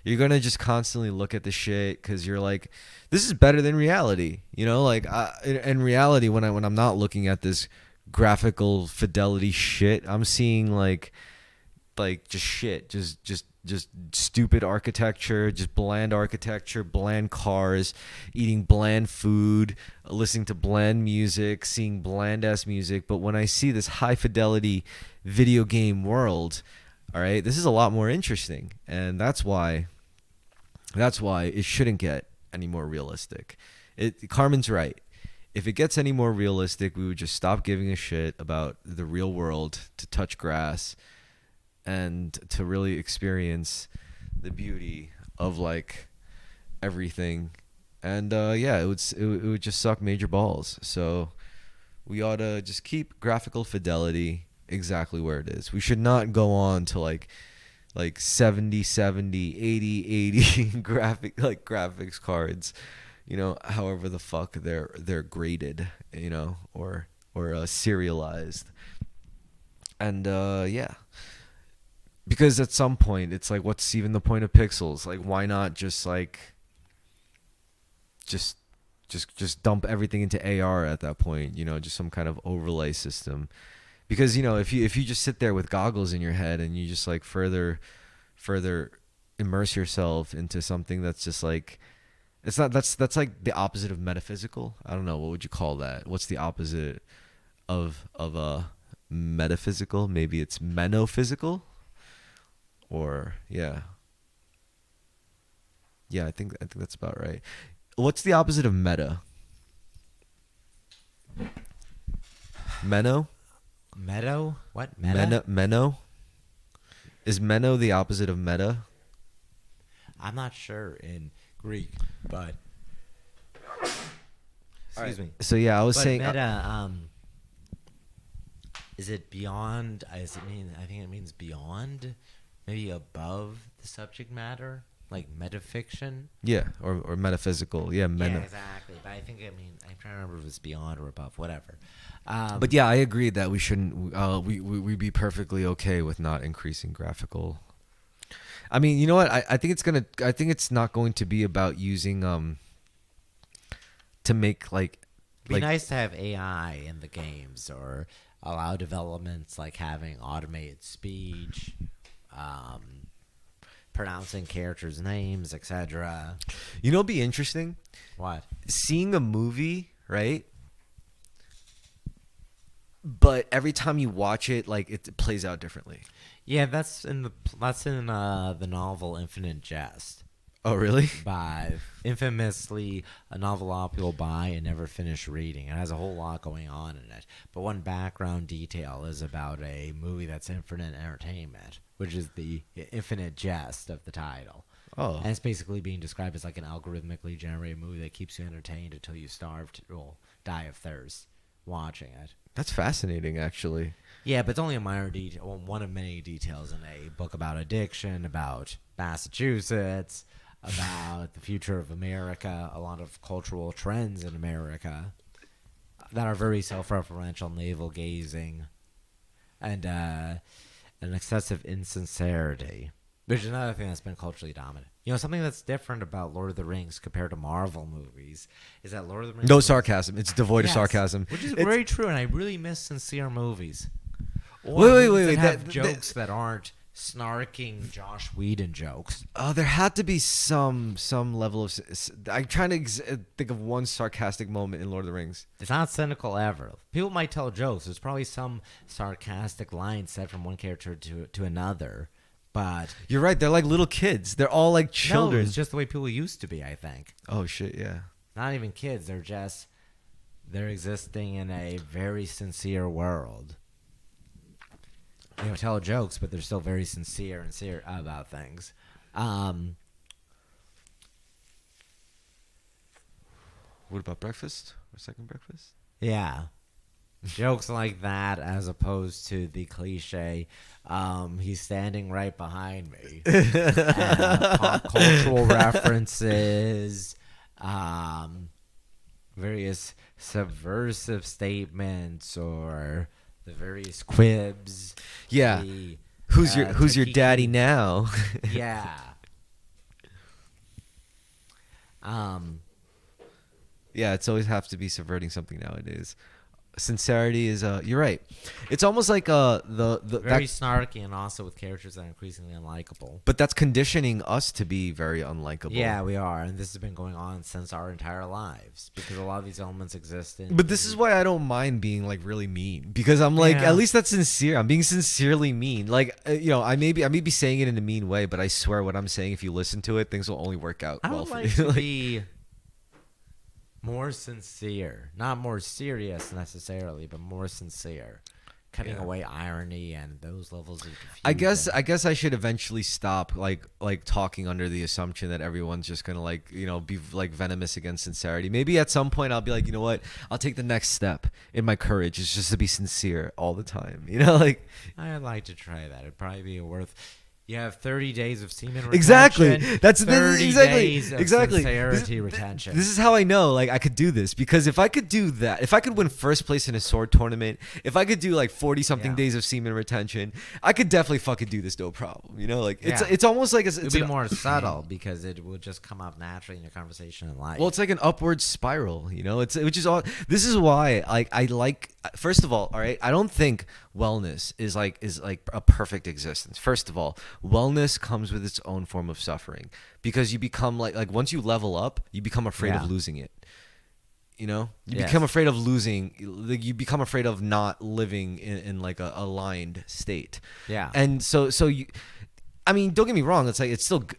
You're going to just constantly look at the shit because you're like, this is better than reality. You know, like in reality, when I'm not looking at this graphical fidelity shit, I'm seeing like just shit, just stupid architecture, just bland architecture, bland cars, eating bland food, listening to bland music, seeing bland ass music. But when I see this high fidelity video game world, all right, this is a lot more interesting, and that's why it shouldn't get any more realistic. Carmen's right. If it gets any more realistic, we would just stop giving a shit about the real world, to touch grass and to really experience the beauty of like everything. And yeah, it would just suck major balls. So we ought to just keep graphical fidelity exactly where it is. We should not go on to like 70 80 graphics cards, you know, however the fuck they're graded, you know, or serialized. And yeah, because at some point it's like, what's even the point of pixels? Like, why not just like just dump everything into AR at that point, you know, just some kind of overlay system. Because, you know, if you just sit there with goggles in your head and you just like further immerse yourself into something that's just like, it's not, that's like the opposite of metaphysical. I don't know, what would you call that? What's the opposite of a metaphysical? Maybe it's menophysical, or yeah, I think that's about right. What's the opposite of meta? Meno? Meadow? What? Meta? Meno? Is meno the opposite of meta? I'm not sure in Greek, but excuse me. So yeah, I was saying meta. Is it beyond? Does it mean? I think it means beyond, maybe above the subject matter, like metafiction. Yeah, or metaphysical. Yeah, Yeah, exactly. But I think I'm trying to remember if it's beyond or above, whatever. But yeah, I agree that we shouldn't. We'd be perfectly okay with not increasing graphical. I mean, you know what? I think it's not going to be about using to make like. It'd be nice to have AI in the games, or allow developments like having automated speech, pronouncing characters' names, etc. You know, it'd be interesting. What? Seeing a movie, right? But every time you watch it, like it plays out differently. Yeah, that's in the novel Infinite Jest. Oh, really? By infamously a novel a lot of people buy and never finish reading. It has a whole lot going on in it. But one background detail is about a movie that's infinite entertainment, which is the infinite jest of the title. Oh. And it's basically being described as like an algorithmically generated movie that keeps you entertained until you die of thirst watching it. That's fascinating, actually. Yeah, but it's only a minor detail, well, one of many details in a book about addiction, about Massachusetts, about the future of America, a lot of cultural trends in America that are very self-referential, navel-gazing, and an excessive insincerity, which is another thing that's been culturally dominant. Something that's different about Lord of the Rings compared to Marvel movies is that Lord of the Rings... No sarcasm. It's devoid of sarcasm. Which is very true, and I really miss sincere movies. Wait. That have jokes that aren't snarking Josh Whedon jokes. Oh, there had to be some level of... I'm trying to think of one sarcastic moment in Lord of the Rings. It's not cynical ever. People might tell jokes. There's probably some sarcastic line said from one character to another, but... You're right. They're like little kids. They're all like children. No, it's just the way people used to be, I think. Oh, shit, yeah. Not even kids. They're existing in a very sincere world. Tell jokes, but they're still very sincere about things. What about breakfast or second breakfast? Yeah. Jokes like that as opposed to the cliche, he's standing right behind me. Pop cultural references, various subversive statements or... the various quibs. Yeah. Who's your daddy now? Yeah. Yeah, it's always have to be subverting something nowadays. Sincerity is you're right. It's almost like the very snarky, and also with characters that are increasingly unlikable. But that's conditioning us to be very unlikable. Yeah, we are, and this has been going on since our entire lives because a lot of these elements exist in... But this is why I don't mind being like really mean, because I'm like, at least that's sincere. I'm being sincerely mean. Like I may be saying it in a mean way, but I swear what I'm saying, if you listen to it, things will only work out I well would for like you. to be more sincere, not more serious necessarily, but more sincere, cutting away irony and those levels of confusion. I guess I should eventually stop like talking under the assumption that everyone's just gonna be like venomous against sincerity. Maybe at some point I'll be like, you know what, I'll take the next step in my courage is just to be sincere all the time. I'd like to try that. It'd probably be worth... You have 30 days of semen retention. Exactly. That's 30 days of exactly. sincerity retention. This is how I know I could do this, because if I could do that, if I could win first place in a sword tournament, if I could do like 40 something days of semen retention, I could definitely fucking do this no problem. It's almost like it's be more subtle because it will just come up naturally in your conversation in life. Well, it's like an upward spiral, which is all. This is why I like. First of all right, I don't think wellness is like a perfect existence. First of all, wellness comes with its own form of suffering, because you become like once you level up, you become afraid of losing it. You become afraid of losing. You become afraid of not living in like a aligned state. Yeah. And so you. I mean, don't get me wrong. It's like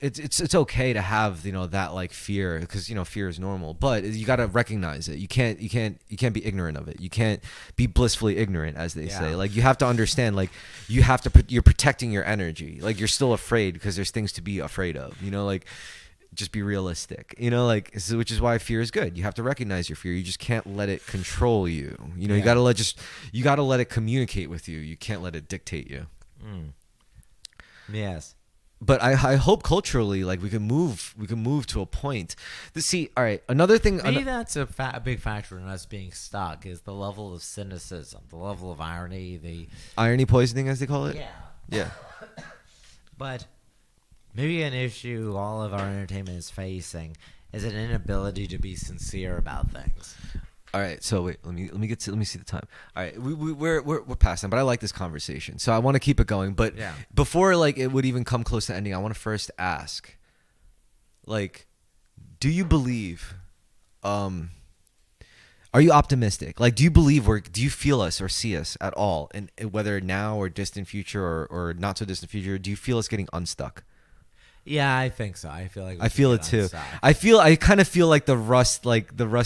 it's okay to have that like fear, because fear is normal. But you got to recognize it. You can't be ignorant of it. You can't be blissfully ignorant, as they say. Like you have to understand. Like you're protecting your energy. Like you're still afraid because there's things to be afraid of. Like just be realistic. Which is why fear is good. You have to recognize your fear. You just can't let it control you. You gotta let it communicate with you. You can't let it dictate you. Yes. But I hope culturally, like we can move to a point. All right, another thing. Maybe that's a big factor in us being stuck is the level of cynicism, the level of irony, the irony poisoning, as they call it. Yeah. But maybe an issue all of our entertainment is facing is an inability to be sincere about things. All right, so wait, let me see the time. All right, we're past time, but I like this conversation, so I want to keep it going. But before like it would even come close to ending, I want to first ask, like, do you believe? Are you optimistic? Like, do you believe do you feel us or see us at all, and whether now or distant future or not so distant future? Do you feel us getting unstuck? Yeah, I think so. I feel like I feel it too. I kind of feel like the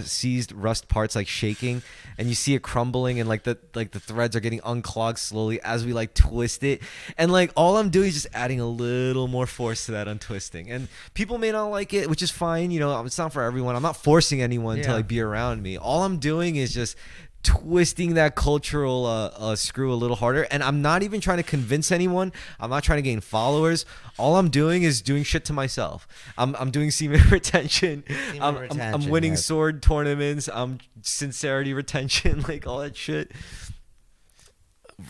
seized rust parts like shaking, and you see it crumbling, and like the threads are getting unclogged slowly as we like twist it, and like all I'm doing is just adding a little more force to that untwisting. And people may not like it, which is fine. It's not for everyone. I'm not forcing anyone to like be around me. All I'm doing is just twisting that cultural screw a little harder, and I'm not even trying to convince anyone. I'm not trying to gain followers. All I'm doing is doing shit to myself. I'm doing semen retention. I'm winning sword tournaments. I'm sincerity retention, like all that shit.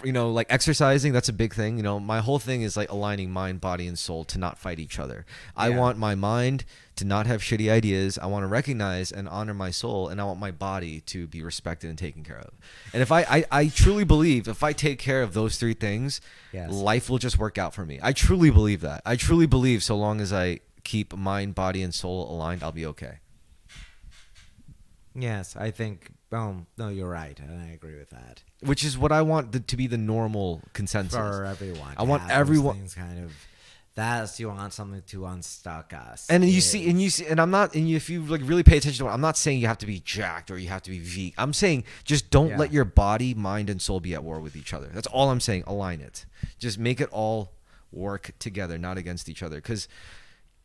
like exercising, that's a big thing. My whole thing is like aligning mind, body, and soul to not fight each other. I want my mind to not have shitty ideas. I want to recognize and honor my soul, and I want my body to be respected and taken care of. And if I truly believe if I take care of those three things, life will just work out for me. I truly believe that. I truly believe so long as I keep mind, body, and soul aligned, I'll be okay. Yes, I think. No, you're right, and I agree with that. Which is what I want to be the normal consensus For everyone. I want everyone. Things kind of. That's you want something to unstuck us. And you see, and I'm not. And if you like really pay attention to it, I'm not saying you have to be jacked or you have to be vegan. I'm saying just don't let your body, mind, and soul be at war with each other. That's all I'm saying. Align it. Just make it all work together, not against each other. Because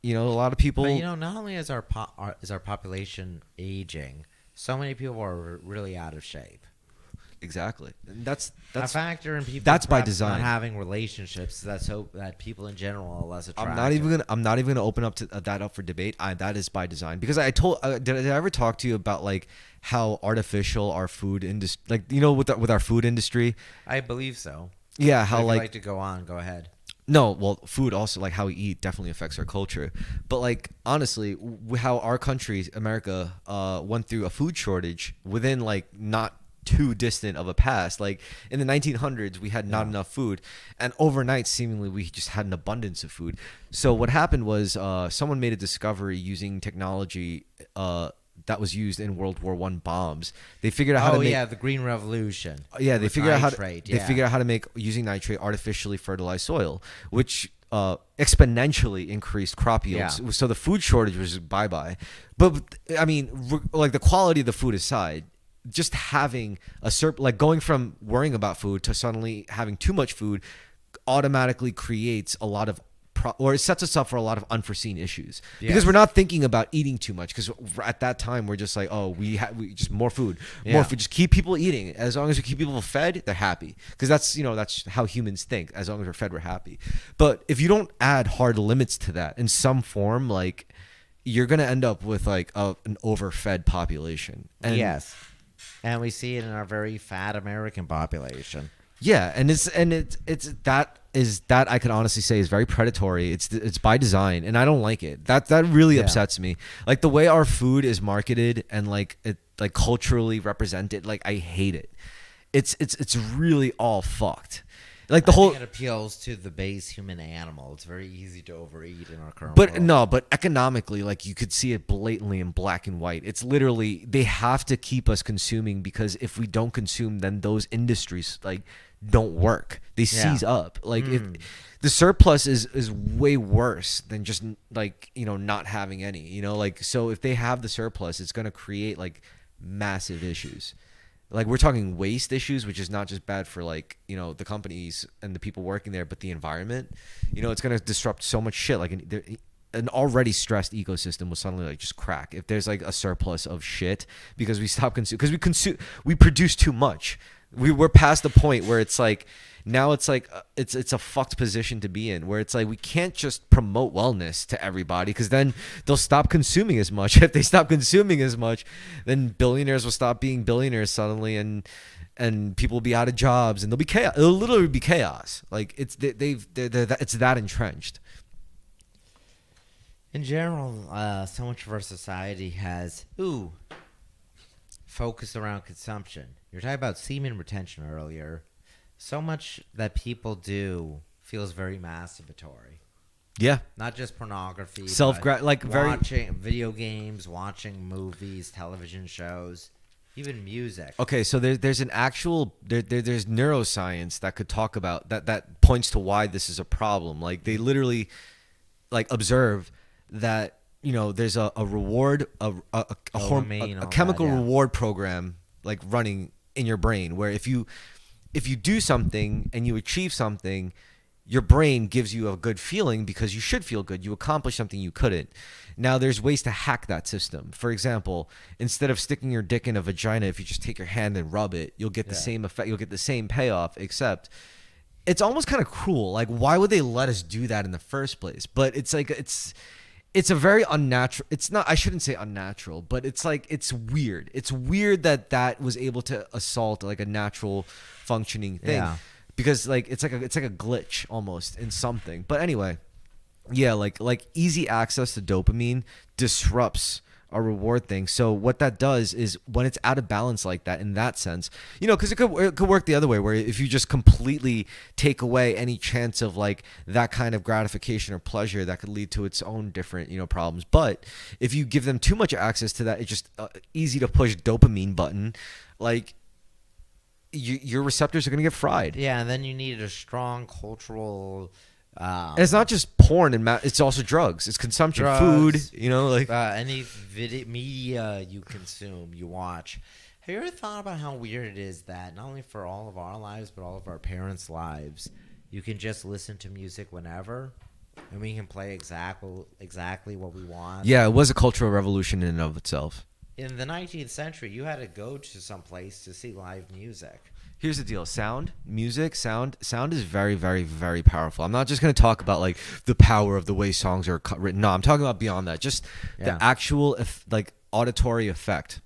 a lot of people. But, not only is our population aging, so many people are really out of shape. Exactly. And that's a factor in people. That's by design. Not having relationships. That people in general are less attractive. I'm not even gonna open up that up for debate. That is by design, because I told. Did I ever talk to you about like how artificial our food industry, like with our food industry? I believe so. Yeah. How if you'd like to go on? Go ahead. No, well, food also, like how we eat, definitely affects our culture. But like honestly, how our country, America, went through a food shortage within like not too distant of a past. Like in the 1900s, we had not enough food, and overnight, seemingly, we just had an abundance of food. So what happened was someone made a discovery using technology that was used in World War I bombs. They figured out how to make the Green Revolution. Yeah, they figured out how to make, using nitrate, artificially fertilized soil, which exponentially increased crop yields. Yeah. So the food shortage was bye-bye. But I mean, like the quality of the food aside, just having like going from worrying about food to suddenly having too much food automatically creates a lot of or it sets us up for a lot of unforeseen issues, because we're not thinking about eating too much, because at that time we're just like, oh, we just more food, just keep people eating. As long as we keep people fed, they're happy, because that's how humans think. As long as we're fed, we're happy. But if you don't add hard limits to that in some form, like you're gonna end up with like an overfed population. And we see it in our very fat American population. Yeah, and it's that I can honestly say is very predatory. It's by design, and I don't like it. That really upsets me. Like the way our food is marketed and like it like culturally represented, like I hate it. It's really all fucked. Like the whole, it appeals to the base human animal. It's very easy to overeat in our current world. But economically, like you could see it blatantly in black and white. It's literally, they have to keep us consuming, because if we don't consume, then those industries like don't work. They seize up. Like if the surplus is way worse than just like not having any. Like, so if they have the surplus, it's going to create like massive issues. Like we're talking waste issues, which is not just bad for like, the companies and the people working there, but the environment. It's going to disrupt so much shit. Like an already stressed ecosystem will suddenly like just crack if there's like a surplus of shit, because we stop consuming, because we produce too much. We're past the point where it's like, now it's like it's a fucked position to be in, where it's like we can't just promote wellness to everybody, because then they'll stop consuming as much. If they stop consuming as much, then billionaires will stop being billionaires suddenly, and people will be out of jobs, and there'll be chaos. It'll literally be chaos. Like it's that entrenched. In general, so much of our society has focused around consumption. You were talking about semen retention earlier. So much that people do feels very masturbatory. Yeah. Not just pornography. Watching video games, watching movies, television shows, even music. Okay, so there's an actual there's neuroscience that could talk about that points to why this is a problem. Like they literally like observe that there's a reward a chemical reward program like running in your brain, where if you do something and you achieve something, your brain gives you a good feeling because you should feel good. You accomplished something you couldn't. Now, there's ways to hack that system. For example, instead of sticking your dick in a vagina, if you just take your hand and rub it, you'll get the same effect. You'll get the same payoff, except it's almost kind of cruel. Like, why would they let us do that in the first place? But it's like it's a very unnatural. It's not. I shouldn't say unnatural, but it's like it's weird. It's weird that was able to assault like a natural functioning thing. Yeah. because like it's like a glitch almost in something. But anyway, yeah, like easy access to dopamine disrupts our reward thing. So what that does is when it's out of balance like that, in that sense, because it could work the other way, where if you just completely take away any chance of like that kind of gratification or pleasure, that could lead to its own different problems. But if you give them too much access to that, it's just easy to push dopamine button, like your receptors are gonna get fried. Yeah, and then you need a strong cultural. And it's not just porn and it's also drugs. It's consumption, Drugs, food. Like any media you consume, you watch. Have you ever thought about how weird it is that not only for all of our lives, but all of our parents' lives, you can just listen to music whenever, and we can play exactly what we want? Yeah, it was a cultural revolution in and of itself. In the 19th century, you had to go to some place to see live music. Here's the deal. Sound is very, very, very powerful. I'm not just going to talk about like the power of the way songs are written. No, I'm talking about beyond that. Just the actual like auditory effect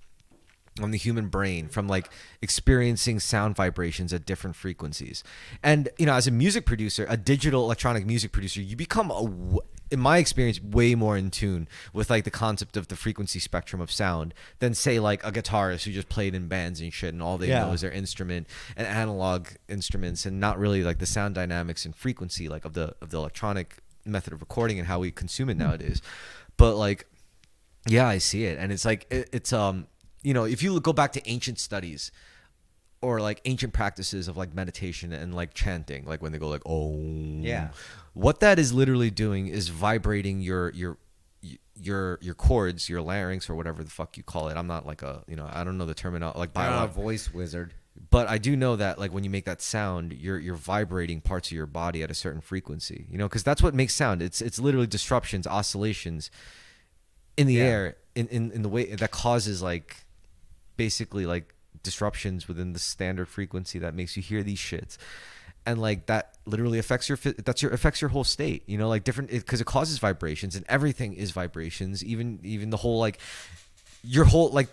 on the human brain from like experiencing sound vibrations at different frequencies. And, as a music producer, a digital electronic music producer, you become in my experience, way more in tune with like the concept of the frequency spectrum of sound than say like a guitarist who just played in bands and shit and all they know is their instrument and analog instruments and not really like the sound dynamics and frequency like of the electronic method of recording and how we consume it nowadays. But like, yeah, I see it, and it's like it's if you go back to ancient studies or like ancient practices of like meditation and like chanting, like when they go like, oh, yeah, what that is literally doing is vibrating your chords, your larynx, or whatever the fuck you call it. I'm not like I don't know the terminology, like I'm not a voice wizard, but I do know that like when you make that sound, you're vibrating parts of your body at a certain frequency, because that's what makes sound. It's literally disruptions, oscillations in the air, in the way that causes like basically like disruptions within the standard frequency that makes you hear these shits. And like that literally affects your whole state, like different, because it causes vibrations, and everything is vibrations. Even the whole like your whole like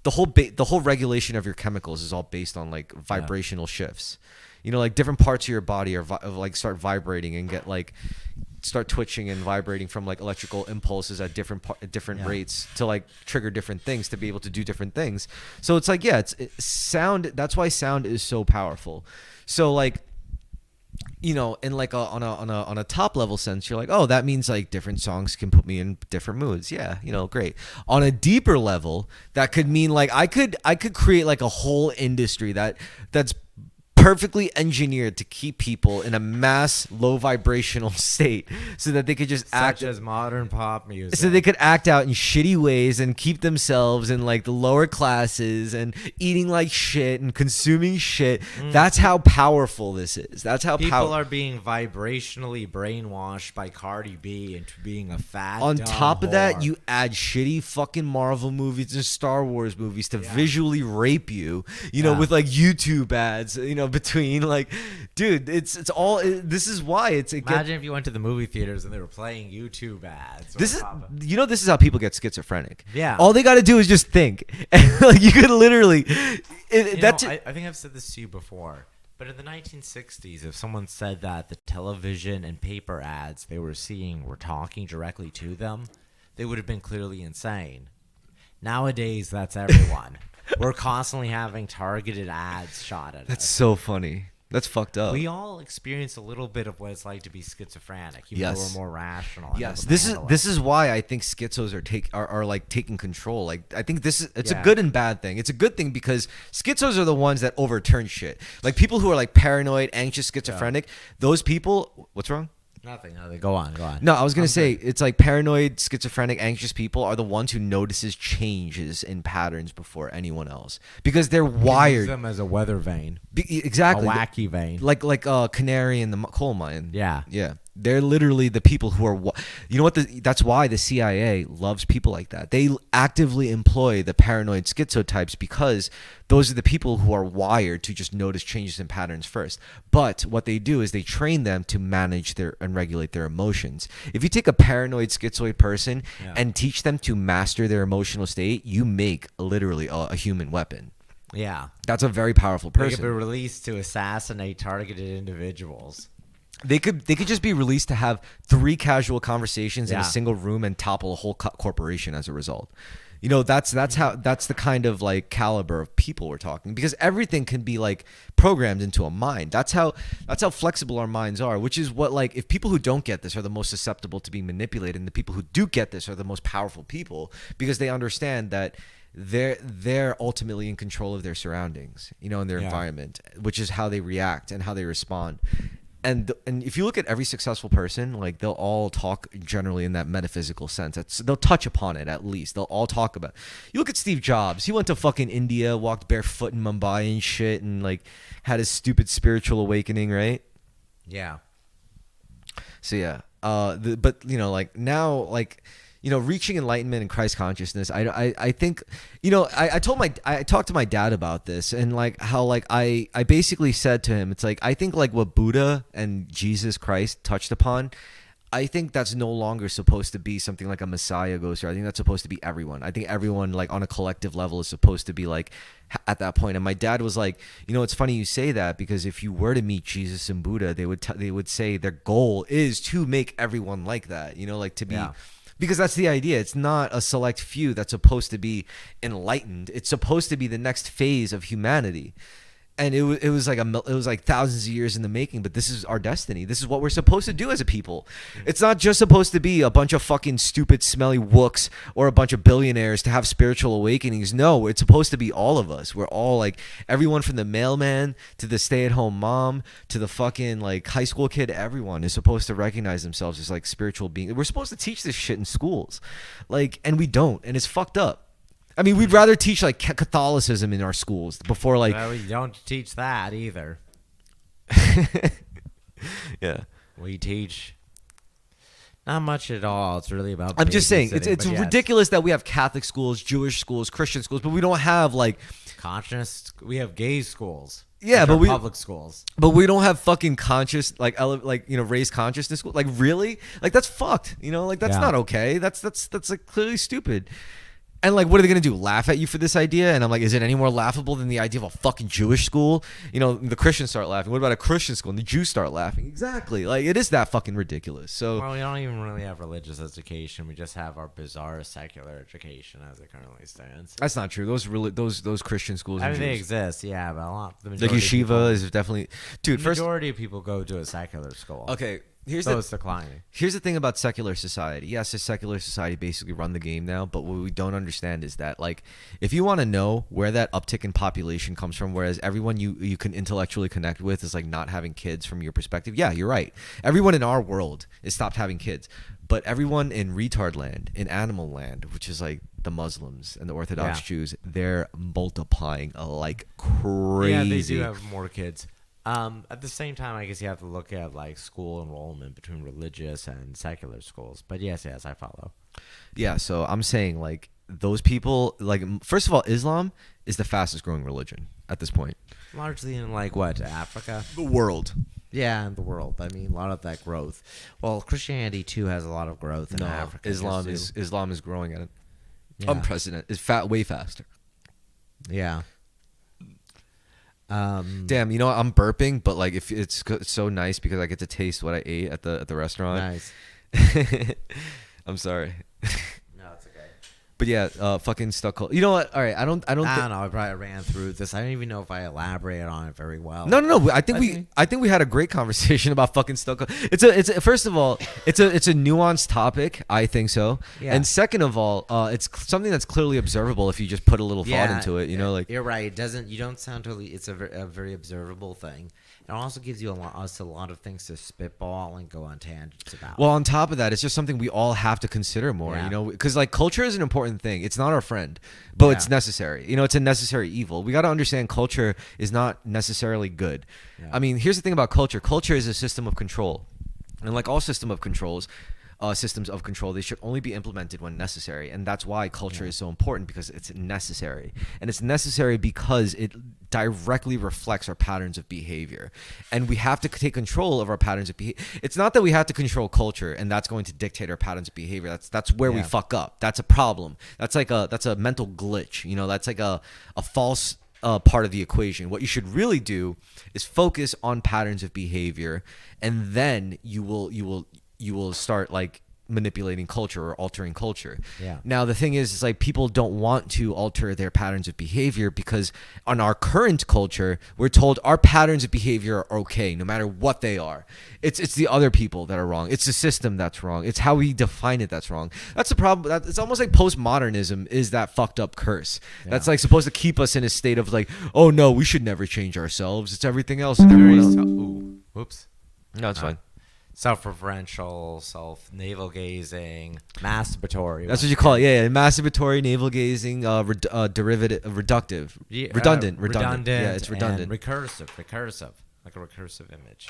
the whole regulation of your chemicals is all based on like vibrational shifts. Like different parts of your body are like start vibrating and start twitching and vibrating from like electrical impulses at different rates to like trigger different things to be able to do different things. So it's like it's sound. That's why sound is so powerful. So like, in like on a top level sense, you're like, oh, that means like different songs can put me in different moods. Yeah, great. On a deeper level, that could mean like I could create like a whole industry that's perfectly engineered to keep people in a mass low vibrational state so that they could just act as modern pop music, so they could act out in shitty ways and keep themselves in like the lower classes and eating like shit and consuming shit. That's how powerful this is. That's how people are being vibrationally brainwashed by Cardi B into being a fat on top of that, whore. you add shitty fucking Marvel movies and Star Wars movies to visually rape you, with like YouTube ads, between like, dude, it's all. This is why imagine if you went to the movie theaters and they were playing YouTube ads. This is how people get schizophrenic. Yeah, all they got to do is just think, and like you could literally. I think I've said this to you before, but in the 1960s, if someone said that the television and paper ads they were seeing were talking directly to them, they would have been clearly insane. Nowadays, that's everyone. We're constantly having targeted ads shot at us. That's so funny. That's fucked up. We all experience a little bit of what it's like to be schizophrenic. Even though we're more rational. Yes, this is why I think schizos are like taking control. Like I think it's a good and bad thing. It's a good thing because schizos are the ones that overturn shit. Like people who are like paranoid, anxious, schizophrenic. Those people. What's wrong? Nothing. Go on. No, I was going to say, it's like paranoid, schizophrenic, anxious people are the ones who notices changes in patterns before anyone else. Because they're wired. Use them as a weather vane. Exactly. A wacky vane. Like a canary in the coal mine. Yeah. Yeah. They're literally the people who are, that's why the CIA loves people like that. They actively employ the paranoid schizotypes because those are the people who are wired to just notice changes in patterns first. But what they do is they train them to manage and regulate their emotions. If you take a paranoid schizoid person and teach them to master their emotional state, you make literally a human weapon. Yeah. That's a very powerful They could person. be released to assassinate targeted individuals. They could just be released to have 3 casual conversations in a Yeah. single room and topple a whole corporation as a result. You know, that's the kind of like caliber of people we're talking, because everything can be like programmed into a mind. That's how flexible our minds are, which is what, like, if people who don't get this are the most susceptible to being manipulated, and the people who do get this are the most powerful people, because they understand that they're ultimately in control of their surroundings, you know, and their environment, which is how they react and how they respond. And if you look at every successful person, like, they'll all talk generally in that metaphysical sense. They'll touch upon it at least. They'll all talk about it. You look at Steve Jobs. He went to fucking India, walked barefoot in Mumbai and shit, and like had his stupid spiritual awakening, right? Yeah. So yeah, but you know, like now, like, you know, reaching enlightenment and Christ consciousness, I think, you know, I talked to my dad about this, and like how, like, I basically said to him, it's like, I think like what Buddha and Jesus Christ touched upon, I think that's no longer supposed to be something like a Messiah goes through. I think that's supposed to be everyone. I think everyone, like, on a collective level is supposed to be like at that point. And my dad was like, you know, it's funny you say that, because if you were to meet Jesus and Buddha, they would say their goal is to make everyone like that, you know, like to be. Yeah. Because that's the idea. It's not a select few that's supposed to be enlightened. It's supposed to be the next phase of humanity. And it was like thousands of years in the making, but this is our destiny. This is what we're supposed to do as a people. It's not just supposed to be a bunch of fucking stupid, smelly wooks or a bunch of billionaires to have spiritual awakenings. No, it's supposed to be all of us. We're all, like, everyone from the mailman to the stay-at-home mom to the fucking, like, high school kid. Everyone is supposed to recognize themselves as, like, spiritual beings. We're supposed to teach this shit in schools, like, and we don't, and it's fucked up. I mean, we'd rather teach, like, Catholicism in our schools before, like... Well, we don't teach that either. Yeah. We teach not much at all. It's really about... I'm just saying, it's ridiculous that we have Catholic schools, Jewish schools, Christian schools, but we don't have, like... Conscious... We have gay schools. Yeah, but public schools. But we don't have fucking conscious, like, you know, raised consciousness school. Like, really? Like, that's fucked, you know? Like, that's not okay. That's like, clearly stupid. And, like, what are they going to do? Laugh at you for this idea? And I'm like, is it any more laughable than the idea of a fucking Jewish school? You know, the Christians start laughing. What about a Christian school? And the Jews start laughing. Exactly. Like, it is that fucking ridiculous. So, well, we don't even really have religious education. We just have our bizarre secular education as it currently stands. That's not true. Those Christian schools. I mean, they exist, yeah, but a lot. The like yeshiva is definitely, dude. The majority of people go to a secular school. Okay. It's declining. Here's the thing about secular society. Yes, a secular society basically run the game now, but what we don't understand is that, like, if you want to know where that uptick in population comes from, whereas everyone you can intellectually connect with is, like, not having kids from your perspective, yeah, you're right. Everyone in our world is stopped having kids, but everyone in retard land, in animal land, which is like the Muslims and the Orthodox Jews, they're multiplying like crazy. Yeah, they do have more kids. At the same time, I guess you have to look at, like, school enrollment between religious and secular schools. But yes, I follow. Yeah, so I'm saying, like, those people, like, first of all, Islam is the fastest growing religion at this point. Largely in, like, what, Africa? The world. Yeah, in the world. I mean, a lot of that growth. Well, Christianity, too, has a lot of growth in Africa. Islam is growing at an unprecedented. It's way faster. Yeah. Damn, you know what? I'm burping, but, like, if it's so nice because I get to taste what I ate at the restaurant. Nice. I'm sorry. No, it's okay. But yeah, fucking stuck. You know what? All right, I don't know. I probably ran through this. I don't even know if I elaborated on it very well. No. I think we had a great conversation about fucking stuck. It's first of all, it's a nuanced topic. I think so. Yeah. And second of all, it's something that's clearly observable if you just put a little thought into it. You know, like, you're right. You don't sound totally. It's a very observable thing. It also gives you us a lot of things to spitball and go on tangents about. Well, on top of that, it's just something we all have to consider more, you know, because, like, culture is an important thing. It's not our friend, but it's necessary. You know, it's a necessary evil. We got to understand culture is not necessarily good. Yeah. I mean, here's the thing about culture. Culture is a system of control. And like all systems of control, they should only be implemented when necessary. And that's why culture is so important, because it's necessary. And it's necessary because it directly reflects our patterns of behavior. And we have to take control of our patterns of behavior. It's not that we have to control culture and that's going to dictate our patterns of behavior. That's where we fuck up. That's a problem. That's a mental glitch. You know, that's like a false part of the equation. What you should really do is focus on patterns of behavior, and then you will start like manipulating culture or altering culture. Yeah. Now the thing is, it's like people don't want to alter their patterns of behavior because on our current culture, we're told our patterns of behavior are okay no matter what they are. It's the other people that are wrong. It's the system that's wrong. It's how we define it that's wrong. That's the problem. It's almost like postmodernism is that fucked up curse. Yeah. That's like supposed to keep us in a state of like, oh no, we should never change ourselves. It's everything else. And everyone else. Ooh, whoops. No, it's fine. Self-referential, self-navel gazing, masturbatory. That's what you call it. Yeah. Masturbatory, navel gazing, derivative, reductive, redundant. Yeah, it's redundant. And recursive, like a recursive image.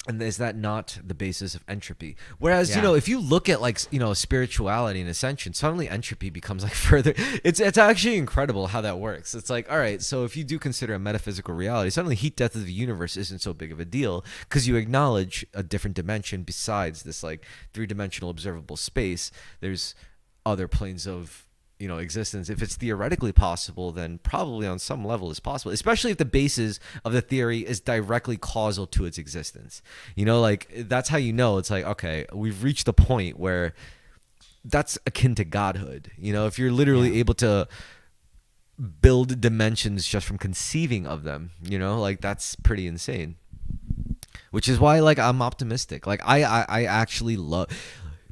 And is that not the basis of entropy? Whereas, if you look at like, spirituality and ascension, suddenly entropy becomes like further. It's actually incredible how that works. It's like, all right, so if you do consider a metaphysical reality, suddenly heat death of the universe isn't so big of a deal because you acknowledge a different dimension besides this like three-dimensional observable space. There's other planes of existence. If it's theoretically possible, then probably on some level it's possible, especially if the basis of the theory is directly causal to its existence. Like that's how it's like, okay, we've reached the point where that's akin to godhood. If you're literally able to build dimensions just from conceiving of them, like that's pretty insane. Which is why like I'm optimistic. Like I actually love,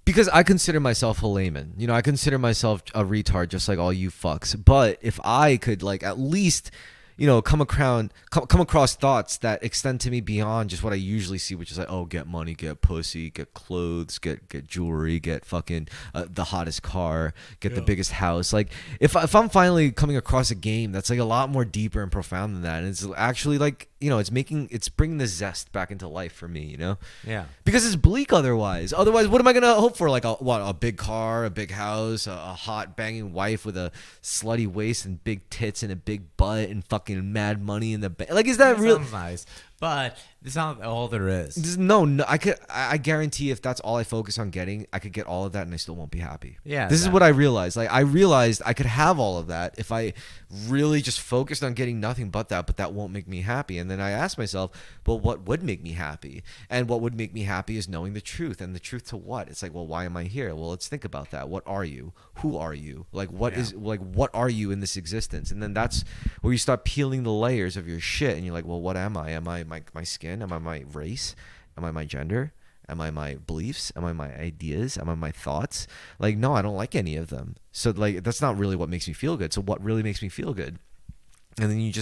because I consider myself a layman. I consider myself a retard just like all you fucks. But if I could like at least, come across thoughts that extend to me beyond just what I usually see, which is like, oh, get money, get pussy, get clothes, get jewelry, get fucking the hottest car, get the biggest house. Like if I'm finally coming across a game that's like a lot more deeper and profound than that, and it's actually like, it's bringing the zest back into life for me, Yeah. Because it's bleak otherwise. Otherwise, what am I gonna hope for? Like a big car, a big house, a hot banging wife with a slutty waist and big tits and a big butt and fucking mad money in the bank. Like, is that real? Sounds nice, but it's not all there is. No. I guarantee if that's all I focus on getting, I could get all of that and I still won't be happy. Yeah. This is what I realized. Like I realized I could have all of that if I really just focused on getting nothing but that won't make me happy. And then I asked myself, well, what would make me happy? And what would make me happy is knowing the truth. And the truth to what? It's like, well, why am I here? Well, let's think about that. What are you? Who are you? Like, what are you in this existence? And then that's where you start peeling the layers of your shit. And you're like, well, what am I? Am I my skin? Am I my race? Am I my gender? Am I my beliefs? Am I my ideas? Am I my thoughts? Like, no, I don't like any of them. So like, that's not really what makes me feel good. So what really makes me feel good? And then you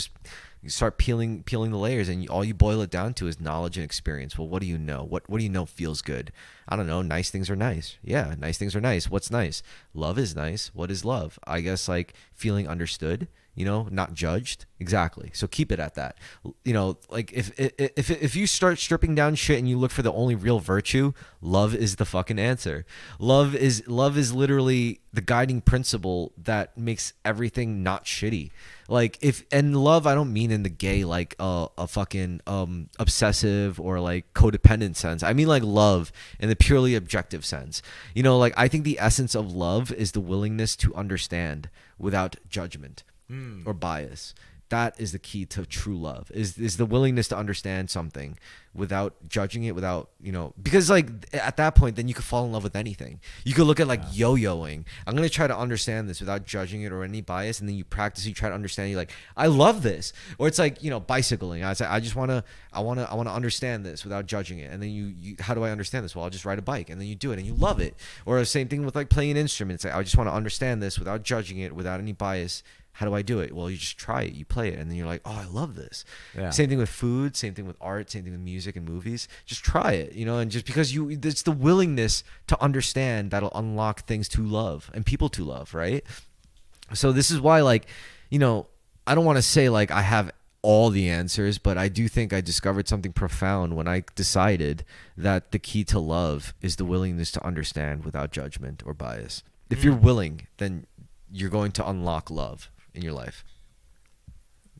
start peeling the layers, and all you boil it down to is knowledge and experience. Well, what do you know? What do you know feels good? I don't know. Nice things are nice. Yeah, nice things are nice. What's nice? Love is nice. What is love? I guess like feeling understood, not judged. Exactly. So keep it at that. Like if you start stripping down shit and you look for the only real virtue, love is the fucking answer. Love is literally the guiding principle that makes everything not shitty. Like and love, I don't mean in the gay like a fucking obsessive or like codependent sense. I mean like love in the purely objective sense. Like I think the essence of love is the willingness to understand without judgment or bias. That is the key to true love, is the willingness to understand something without judging it, without, because like at that point, then you could fall in love with anything. You could look at like yo-yoing. I'm going to try to understand this without judging it or any bias. And then you practice, you try to understand, you're like, I love this. Or it's like, bicycling. I say, I want to understand this without judging it. And then you, how do I understand this? Well, I'll just ride a bike, and then you do it and you love it. Or the same thing with like playing an instrument. It's like, I just want to understand this without judging it, without any bias. How do I do it? Well, you just try it, you play it, and then you're like, oh, I love this. Yeah. Same thing with food, same thing with art, same thing with music and movies. Just try it, and just because it's the willingness to understand that'll unlock things to love and people to love, right? So this is why, like, I don't want to say like I have all the answers, but I do think I discovered something profound when I decided that the key to love is the willingness to understand without judgment or bias. If you're willing, then you're going to unlock love in your life.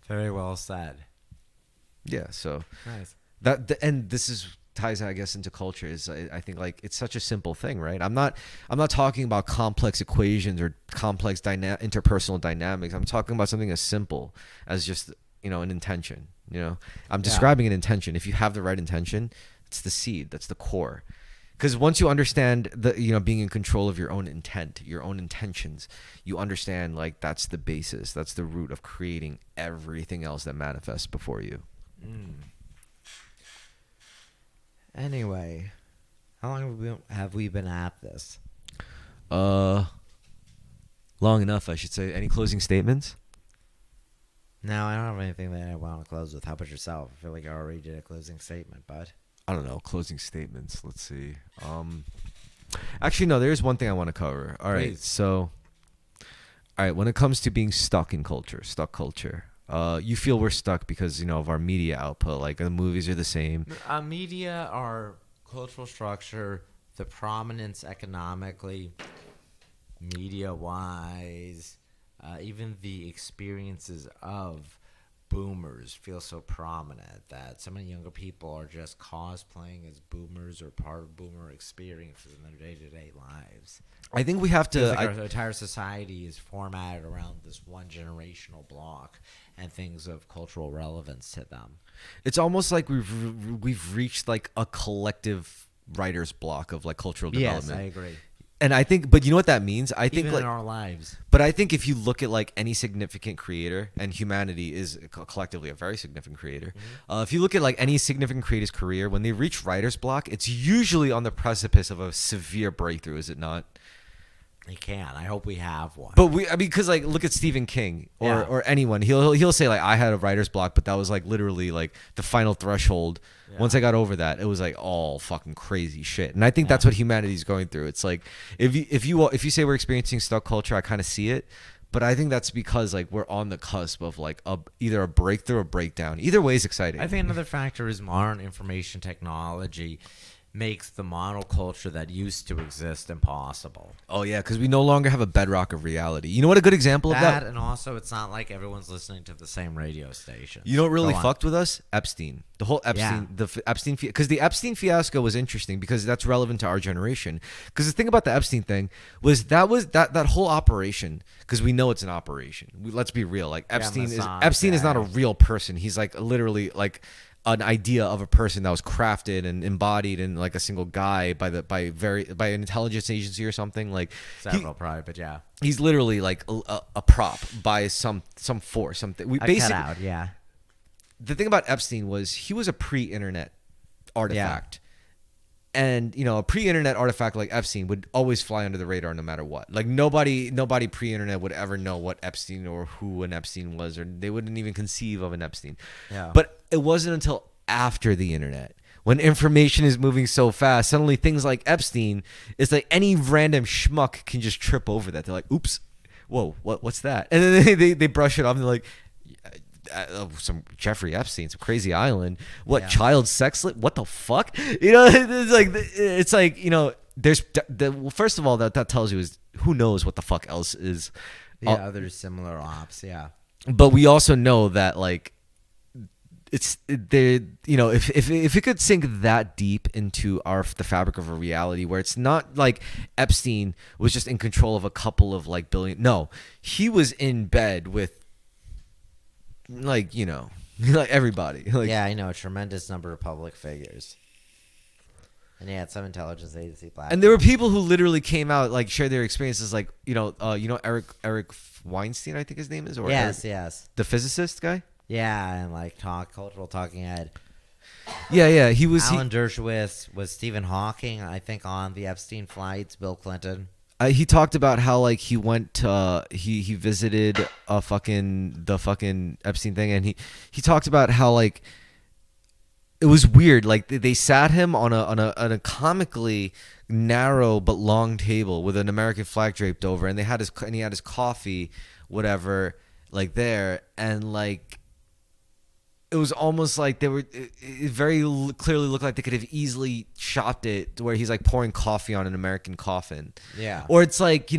Very well said. Yeah, so nice. And this is ties, I guess, into culture is I think like it's such a simple thing, right? I'm not talking about complex equations or complex interpersonal dynamics. I'm talking about something as simple as just, an intention. I'm describing an intention. If you have the right intention, it's the seed. That's the core. Because once you understand being in control of your own intent, your own intentions, you understand like that's the basis, that's the root of creating everything else that manifests before you. Anyway, how long have we been at this? Long enough, I should say. Any closing statements? No, I don't have anything that I want to close with. How about yourself? I feel like I already did a closing statement, bud. I don't know. Closing statements. Let's see. Actually, no. There's one thing I want to cover. All right. So, all right. When it comes to being stuck culture, you feel we're stuck because of our media output. Like the movies are the same. Media, our cultural structure, the prominence economically, media-wise, even the experiences of boomers feel so prominent that so many younger people are just cosplaying as boomers or part of boomer experiences in their day-to-day lives. I think we have to. Our entire society is formatted around this one generational block and things of cultural relevance to them. It's almost like we've reached like a collective writer's block of like cultural development. Yes, I agree. And I think, but you know what that means? I think even like in our lives. But I think if you look at like any significant creator, and humanity is collectively a very significant creator. If you look at like any significant creator's career, when they reach writer's block, it's usually on the precipice of a severe breakthrough, is it not? They can. I hope we have one. But because like look at Stephen King or anyone, he'll say like I had a writer's block, but that was like literally like the final threshold. Yeah. Once I got over that, it was like all fucking crazy shit. And I think that's what humanity's going through. It's like if you say we're experiencing stuck culture, I kind of see it. But I think that's because like we're on the cusp of like either a breakthrough or breakdown. Either way is exciting. I think another factor is modern information technology makes the monoculture that used to exist impossible. Oh yeah, because we no longer have a bedrock of reality. You know what a good example of that? And also it's not like everyone's listening to the same radio station. You know what really fucked with us? Epstein. The whole Epstein, Epstein, because the Epstein fiasco was interesting because that's relevant to our generation. Because the thing about the Epstein thing was that whole operation. Because we know it's an operation. Let's be real. Like Epstein is not a real person. He's like literally like an idea of a person that was crafted and embodied in like a single guy by an intelligence agency or something. Like several probably, but yeah, he's literally like a prop by some force, something. We basically cut out, yeah. The thing about Epstein was he was a pre-internet artifact. And a pre-internet artifact like Epstein would always fly under the radar no matter what. Like nobody pre-internet would ever know what Epstein or who an Epstein was, or they wouldn't even conceive of an Epstein. Yeah. But it wasn't until after the internet, when information is moving so fast, suddenly things like Epstein, it's like any random schmuck can just trip over that. They're like, "Oops, whoa, what's that?" And then they brush it off and they're like, some Jeffrey Epstein, some crazy island. What child sex? What the fuck? It's like there's first of all that tells you is who knows what the fuck else is. Other similar ops. Yeah. But we also know that like it's there. If it could sink that deep into the fabric of a reality where it's not like Epstein was just in control of a couple of like billion. No, he was in bed with. Like everybody. Like, a tremendous number of public figures, and some intelligence agency. And there were people who literally came out like shared their experiences, like Eric Weinstein, I think his name is, or yes, the physicist guy. Yeah, and like cultural talking head. Yeah, he was. Alan Dershowitz was Stephen Hawking, I think, on the Epstein flights. Bill Clinton. He talked about how like he went to he visited the fucking Epstein thing, and he talked about how like it was weird. Like they sat him on a comically narrow but long table with an American flag draped over, and he had his coffee, whatever, like there, and like. It was almost like they were. It very clearly looked like they could have easily shopped it to where he's like pouring coffee on an American coffin. Yeah. Or it's like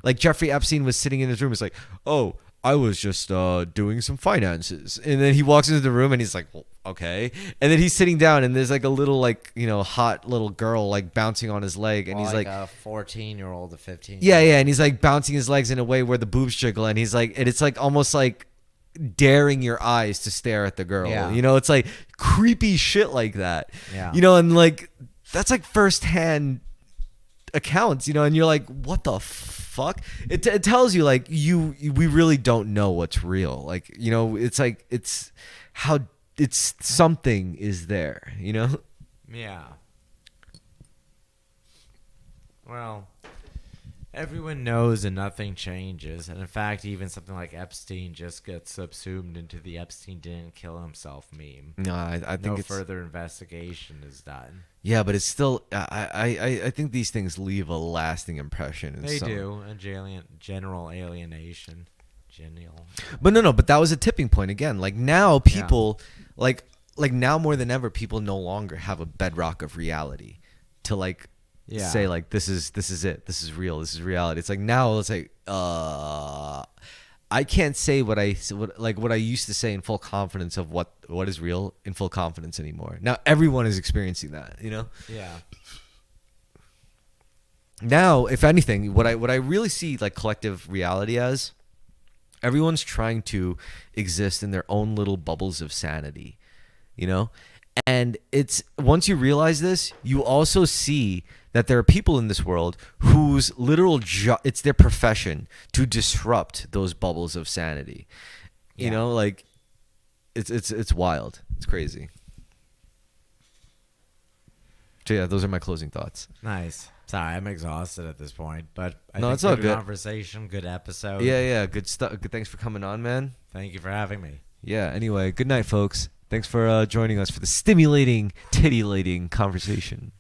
like Jeffrey Epstein was sitting in his room. It's like, oh, I was just doing some finances. And then he walks into the room and he's like, well, okay. And then he's sitting down and there's like a little like, hot little girl like bouncing on his leg. And he's like a 14-year-old, a 15. Yeah. And he's like bouncing his legs in a way where the boobs jiggle. And he's like, and it's like almost like daring your eyes to stare at the girl. Yeah. It's like creepy shit like that. Yeah. And like that's like firsthand accounts, and you're like, what the fuck? It tells you like we really don't know what's real. Like, it's like it's how it's something is there, Yeah. Well, everyone knows and nothing changes. And in fact, even something like Epstein just gets subsumed into the Epstein didn't kill himself meme. No, I think no further investigation is done. Yeah, but it's still I think these things leave a lasting impression. They do. And general alienation. But no, but that was a tipping point again. Like now people like now more than ever people no longer have a bedrock of reality to like say like this is it. This is real. This is reality. It's like now it's like I can't say what I used to say in full confidence of what is real in full confidence anymore. Now everyone is experiencing that, Yeah. Now, if anything, what I really see like collective reality as, everyone's trying to exist in their own little bubbles of sanity, And it's once you realize this, you also see that there are people in this world whose literal it's their profession to disrupt those bubbles of sanity. Like it's wild. It's crazy. So yeah, those are my closing thoughts. Nice. Sorry, I'm exhausted at this point, but I no, think it's all good. Conversation, good episode. Yeah, good stuff. Good, thanks for coming on, man. Thank you for having me. Yeah. Anyway, good night, folks. Thanks for joining us for the stimulating, titillating conversation.